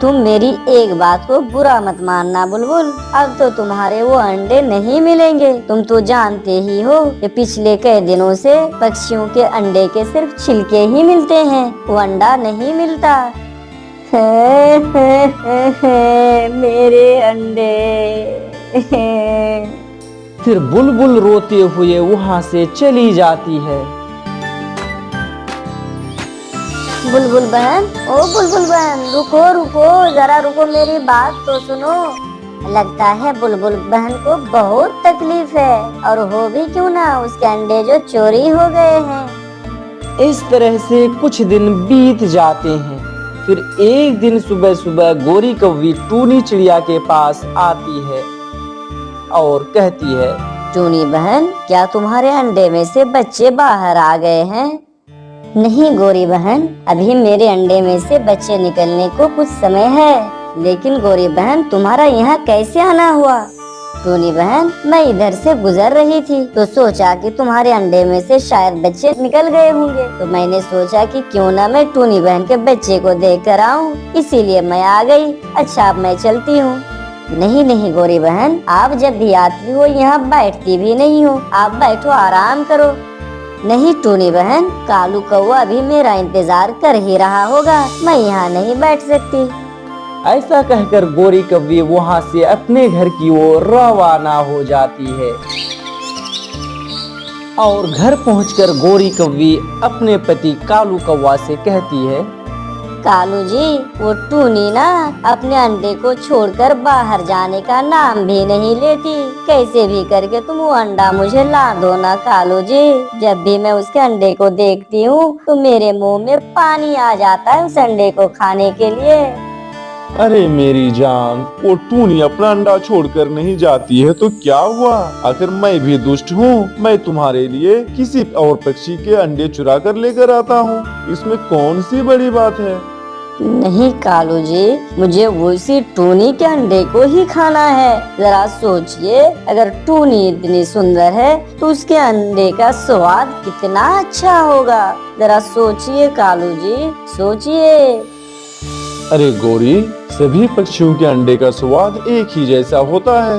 तुम मेरी एक बात को बुरा मत मानना बुलबुल, अब तो तुम्हारे वो अंडे नहीं मिलेंगे। तुम तो जानते ही हो कि पिछले कई दिनों से पक्षियों के अंडे के सिर्फ छिलके ही मिलते हैं, वो अंडा नहीं मिलता। मेरे अंडे। फिर बुलबुल रोते हुए वहाँ से चली जाती है। बुलबुल बहन, ओ बुलबुल बहन, रुको रुको, जरा रुको, मेरी बात तो सुनो। लगता है बुलबुल बहन को बहुत तकलीफ है, और हो भी क्यों ना, उसके अंडे जो चोरी हो गए हैं। इस तरह से कुछ दिन बीत जाते हैं। फिर एक दिन सुबह सुबह गोरी कौवी टूनी चिड़िया के पास आती है और कहती है, टूनी बहन, क्या तुम्हारे अंडे में से बच्चे बाहर आ गए हैं? नहीं गोरी बहन, अभी मेरे अंडे में से बच्चे निकलने को कुछ समय है। लेकिन गोरी बहन, तुम्हारा यहाँ कैसे आना हुआ? टूनी बहन, मैं इधर से गुजर रही थी तो सोचा कि तुम्हारे अंडे में से शायद बच्चे निकल गए होंगे, तो मैंने सोचा कि क्यों ना मैं टूनी बहन के बच्चे को देख कर आऊँ, इसीलिए मैं आ गई। अच्छा, अब मैं चलती हूँ। नहीं नहीं गोरी बहन, आप जब भी आती हो यहाँ बैठती भी नहीं हो, आप बैठो, आराम करो। नहीं टूनी बहन, कालू कौवा अभी मेरा इंतजार कर ही रहा होगा, मैं यहाँ नहीं बैठ सकती। ऐसा कहकर गोरी कौवी वहाँ से अपने घर की ओर रवाना हो जाती है। और घर पहुंचकर गोरी कौवी अपने पति कालू कौवा से कहती है, कालू जी, वो टूनी ना अपने अंडे को छोड़कर बाहर जाने का नाम भी नहीं लेती। कैसे भी करके तुम वो अंडा मुझे ला दो ना कालू जी। जब भी मैं उसके अंडे को देखती हूँ तो मेरे मुंह में पानी आ जाता है उस अंडे को खाने के लिए। अरे मेरी जान, वो टूनी अपना अंडा छोड़कर नहीं जाती है तो क्या हुआ? आखिर मैं भी दुष्ट हूँ, मैं तुम्हारे लिए किसी और पक्षी के अंडे चुरा कर लेकर आता हूँ, इसमें कौन सी बड़ी बात है? नहीं कालू जी, मुझे उसी टूनी के अंडे को ही खाना है। जरा सोचिए, अगर टूनी इतनी सुंदर है तो उसके अंडे का स्वाद कितना अच्छा होगा। जरा सोचिए कालू जी, सोचिए। अरे गोरी, सभी पक्षियों के अंडे का स्वाद एक ही जैसा होता है।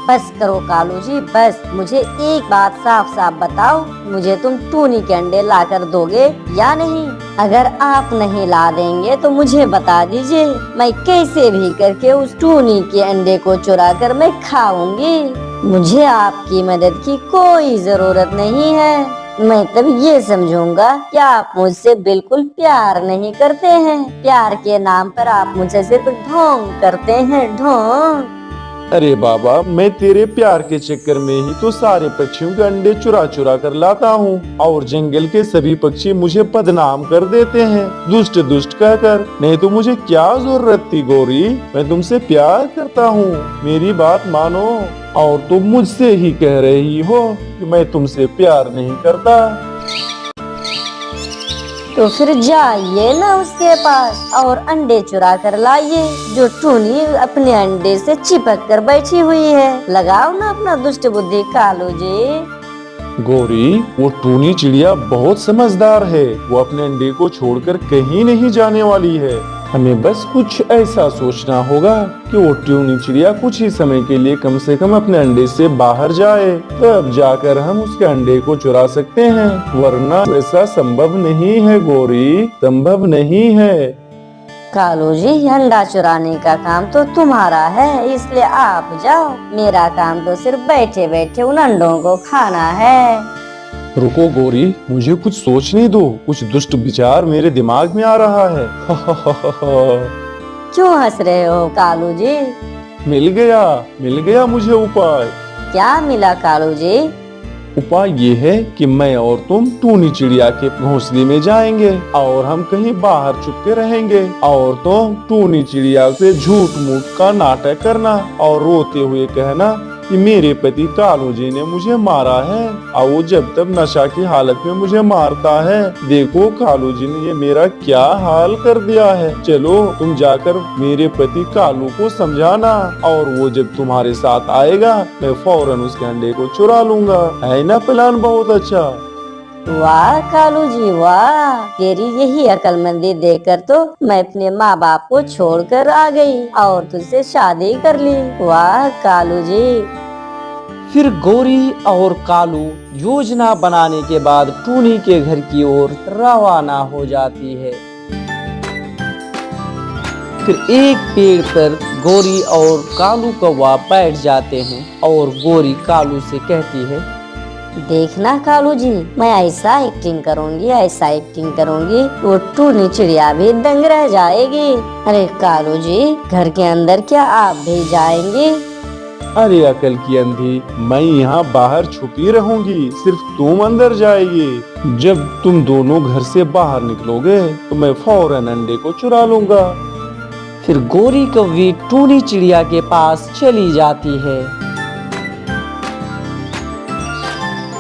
बस करो कालू जी, बस। मुझे एक बात साफ साफ बताओ, मुझे तुम टूनी के अंडे लाकर दोगे या नहीं? अगर आप नहीं ला देंगे तो मुझे बता दीजिए, मैं कैसे भी करके उस टूनी के अंडे को चुरा कर मैं खाऊंगी। मुझे आपकी मदद की कोई जरूरत नहीं है। मैं तब ये समझूंगा कि आप मुझसे बिल्कुल प्यार नहीं करते हैं। प्यार के नाम पर आप मुझसे सिर्फ ढोंग करते हैं, ढोंग। अरे बाबा, मैं तेरे प्यार के चक्कर में ही तो सारे पक्षियों के अंडे चुरा चुरा कर लाता हूँ, और जंगल के सभी पक्षी मुझे बदनाम कर देते हैं, दुष्ट दुष्ट कहकर। नहीं तो मुझे क्या जरूरत थी गोरी, मैं तुमसे प्यार करता हूँ, मेरी बात मानो। और तुम मुझसे ही कह रही हो कि मैं तुमसे प्यार नहीं करता। तो फिर जाइए ना उसके पास और अंडे चुरा कर लाइए, जो टूनी अपने अंडे से चिपक कर बैठी हुई है। लगाओ ना अपना दुष्ट बुद्धि कालू जी। गोरी, वो टूनी चिड़िया बहुत समझदार है, वो अपने अंडे को छोड़कर कहीं नहीं जाने वाली है। हमें बस कुछ ऐसा सोचना होगा कि वो टूनी चिड़िया कुछ ही समय के लिए कम से कम अपने अंडे से बाहर जाए, तब जाकर हम उसके अंडे को चुरा सकते हैं, वरना ऐसा संभव नहीं है गोरी, संभव नहीं है। कालू जी, अंडा चुराने का काम तो तुम्हारा है, इसलिए आप जाओ। मेरा काम तो सिर्फ बैठे बैठे उन अंडों को खाना है। रुको गोरी, मुझे कुछ सोचने दो, कुछ दुष्ट विचार मेरे दिमाग में आ रहा है। क्यों हंस रहे हो कालू जी? मिल गया मुझे उपाय। क्या मिला कालू जी? उपाय ये है कि मैं और तुम टूनी चिड़िया के घोंसले में जाएंगे और हम कहीं बाहर छुपके रहेंगे, और तुम टूनी चिड़िया से झूठ मूठ का नाटक करना और रोते हुए कहना कि मेरे पति कालू जी ने मुझे मारा है, और वो जब तक नशा की हालत में मुझे मारता है। देखो कालू जी ने ये मेरा क्या हाल कर दिया है। चलो तुम जाकर मेरे पति कालू को समझाना, और वो जब तुम्हारे साथ आएगा मैं फौरन उसके अंडे को चुरा लूंगा। है ना प्लान बहुत अच्छा? वाह कालू जी वाह, तेरी यही अक्लमंदी देखकर तो मैं अपने माँ बाप को छोड़कर आ गई और तुझसे शादी कर ली। वाह कालू जी। फिर गोरी और कालू योजना बनाने के बाद टूनी के घर की ओर रवाना हो जाती है। फिर एक पेड़ पर गोरी और कालू कौवा बैठ जाते हैं और गोरी कालू से कहती है, देखना कालू जी, मैं ऐसा एक्टिंग करूंगी वो टूनी चिड़िया भी दंग रह जाएगी। अरे कालू जी, घर के अंदर क्या आप भी जाएंगे? अरे अकल की अंधी, मैं यहाँ बाहर छुपी रहूंगी, सिर्फ तुम अंदर जाएगी। जब तुम दोनों घर से बाहर निकलोगे तो मैं फौरन अंडे को चुरा लूंगा। फिर गोरी कौवी टूनी चिड़िया के पास चली जाती है।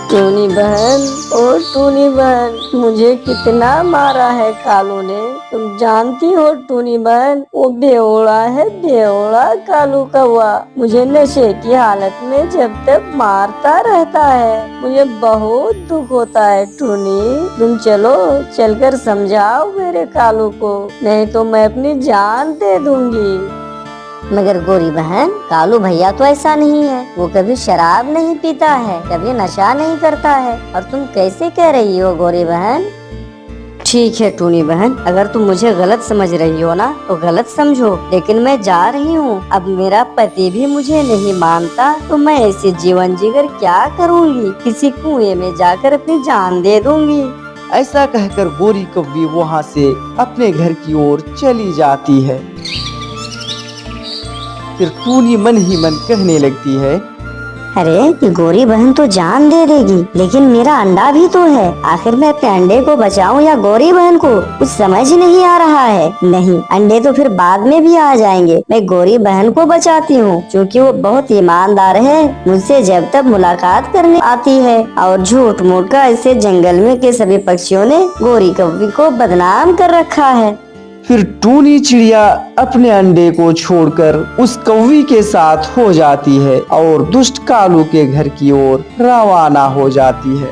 टूनी बहन, ओ टूनी बहन, मुझे कितना मारा है कालू ने, तुम जानती हो टूनी बहन, वो बेवड़ा है, बेवड़ा कालू कौवा मुझे नशे की हालत में जब तक मारता रहता है। मुझे बहुत दुख होता है टूनी, तुम चलो, चलकर समझाओ मेरे कालू को, नहीं तो मैं अपनी जान दे दूंगी। मगर गोरी बहन, कालू भैया तो ऐसा नहीं है, वो कभी शराब नहीं पीता है, कभी नशा नहीं करता है, और तुम कैसे कह रही हो गोरी बहन? ठीक है टूनी बहन, अगर तुम मुझे गलत समझ रही हो ना तो गलत समझो, लेकिन मैं जा रही हूँ। अब मेरा पति भी मुझे नहीं मानता तो मैं ऐसे जीवन जीकर क्या करूँगी? किसी कुएं में जाकर अपनी जान दे दूंगी। ऐसा कहकर गोरी कौवी वहाँ से अपने घर की ओर चली जाती है। फिर टूनी मन ही मन कहने लगती है, अरे ये गोरी बहन तो जान दे देगी, लेकिन मेरा अंडा भी तो है, आखिर मैं अपने अंडे को बचाऊं या गोरी बहन को? कुछ समझ नहीं आ रहा है। नहीं, अंडे तो फिर बाद में भी आ जाएंगे, मैं गोरी बहन को बचाती हूँ, क्योंकि वो बहुत ईमानदार है, मुझसे जब तक मुलाकात करने आती है, और झूठ मूठ का ऐसे जंगल में के सभी पक्षियों ने गोरी कौवी को बदनाम कर रखा है। फिर टूनी चिड़िया अपने अंडे को छोड़कर उस कौवी के साथ हो जाती है और दुष्ट कालू के घर की ओर रवाना हो जाती है।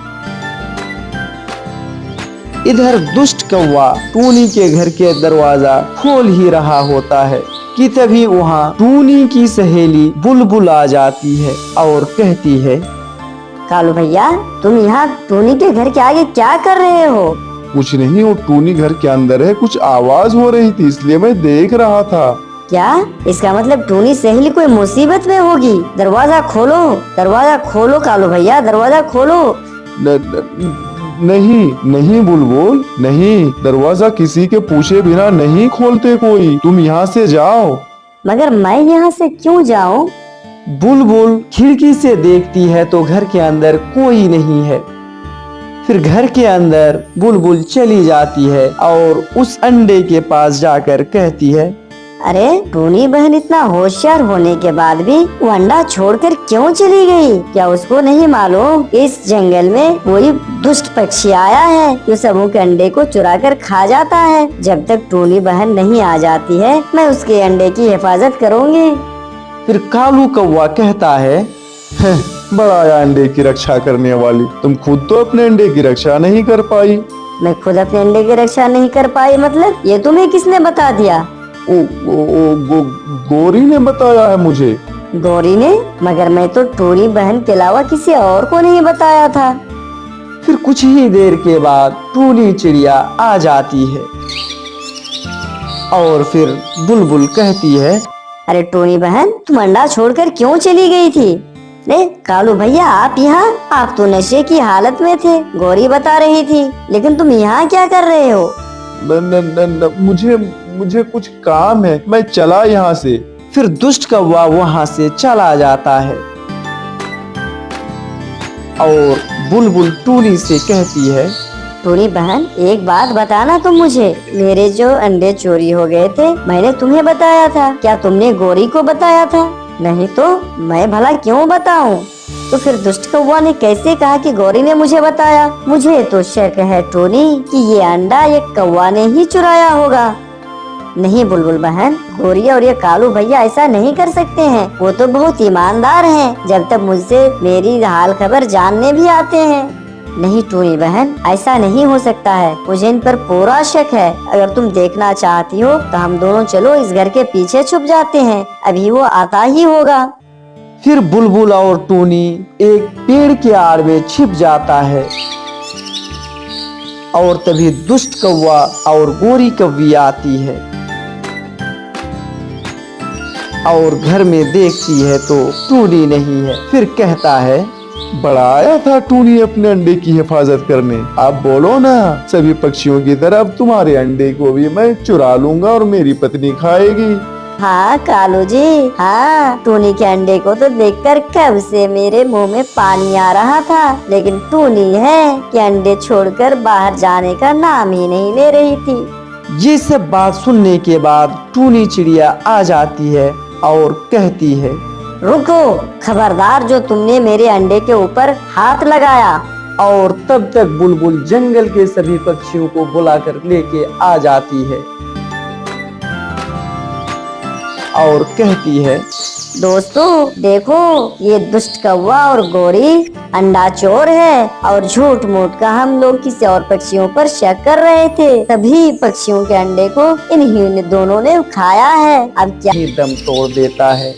इधर दुष्ट कौवा टूनी के घर के दरवाजा खोल ही रहा होता है कि तभी वहाँ टूनी की सहेली बुलबुल आ जाती है और कहती है, कालू भैया, तुम यहाँ टूनी के घर के आगे क्या कर रहे हो? कुछ नहीं, वो टूनी घर के अंदर है, कुछ आवाज हो रही थी इसलिए मैं देख रहा था। क्या? इसका मतलब टूनी सहेली कोई मुसीबत में होगी। दरवाजा खोलो कालू भैया, दरवाजा खोलो। नहीं बुलबुल, नहीं, दरवाजा किसी के पूछे बिना नहीं खोलते कोई, तुम यहाँ से जाओ। मगर मैं यहाँ से क्यों जाऊँ? बुलबुल खिड़की से देखती है तो घर के अंदर कोई नहीं है। फिर घर के अंदर बुलबुल चली जाती है और उस अंडे के पास जाकर कहती है, अरे टूनी बहन इतना होशियार होने के बाद भी वो अंडा छोड़कर क्यों चली गई? क्या उसको नहीं मालूम इस जंगल में कोई दुष्ट पक्षी आया है जो सबों के अंडे को चुरा कर खा जाता है? जब तक टूनी बहन नहीं आ जाती है मैं उसके अंडे की हिफाजत करूँगी। फिर कालू कौवा कहता है, बड़ा आया अंडे की रक्षा करने वाली, तुम खुद तो अपने अंडे की रक्षा नहीं कर पाई। मैं खुद अपने अंडे की रक्षा नहीं कर पाई मतलब? ये तुम्हें किसने बता दिया? गोरी ने बताया है मुझे। गोरी ने? मगर मैं तो टूनी बहन के अलावा किसी और को नहीं बताया था। फिर कुछ ही देर के बाद टूनी चिड़िया आ जाती है और फिर बुलबुल कहती है, अरे टूनी बहन, तुम अंडा छोड़कर क्यों चली गई थी? अरे कालू भैया, आप यहाँ? आप तो नशे की हालत में थे, गोरी बता रही थी, लेकिन तुम यहाँ क्या कर रहे हो? मुझे कुछ काम है, मैं चला यहाँ से। फिर दुष्ट कौवा वहाँ से चला जाता है और बुलबुल टूनी से कहती है, टूनी बहन, एक बात बताना तुम मुझे, मेरे जो अंडे चोरी हो गए थे मैंने तुम्हें बताया था, क्या तुमने गोरी को बताया था? नहीं तो मैं भला क्यों बताऊं? तो फिर दुष्ट कौवा ने कैसे कहा कि गौरी ने मुझे बताया? मुझे तो शक है टोनी कि ये अंडा ये कौवा ने ही चुराया होगा। नहीं बुलबुल बहन, गौरी और ये कालू भैया ऐसा नहीं कर सकते हैं, वो तो बहुत ईमानदार हैं, जब तक मुझसे मेरी हाल खबर जानने भी आते हैं। नहीं टूनी बहन, ऐसा नहीं हो सकता है, मुझे इन पर पूरा शक है। अगर तुम देखना चाहती हो तो हम दोनों चलो इस घर के पीछे छुप जाते हैं, अभी वो आता ही होगा। फिर बुलबुल और टूनी एक पेड़ के आड़ में छिप जाता है और तभी दुष्ट कौवा और गोरी कौवी आती है और घर में देखती है तो टूनी नहीं है। फिर कहता है, बड़ा आया था टूनी अपने अंडे की हिफाजत करने। अब बोलो ना, सभी पक्षियों की तरह अब तुम्हारे अंडे को भी मैं चुरा लूंगा और मेरी पत्नी खाएगी। हाँ कालू जी, हाँ टूनी के अंडे को तो देखकर कब से मेरे मुंह में पानी आ रहा था, लेकिन टूनी है कि अंडे छोड़कर बाहर जाने का नाम ही नहीं ले रही थी। ये सब बात सुनने के बाद टूनी चिड़िया आ जाती है और कहती है, रुको, खबरदार जो तुमने मेरे अंडे के ऊपर हाथ लगाया। और तब तक बुलबुल जंगल के सभी पक्षियों को बुलाकर लेके आ जाती है और कहती है, दोस्तों देखो, ये दुष्ट कौवा और गोरी अंडा चोर है और झूठ मूठ का हम लोग किसी और पक्षियों पर शक कर रहे थे। सभी पक्षियों के अंडे को इन्हीं दोनों ने खाया है। अब क्या दम तोड़ देता है।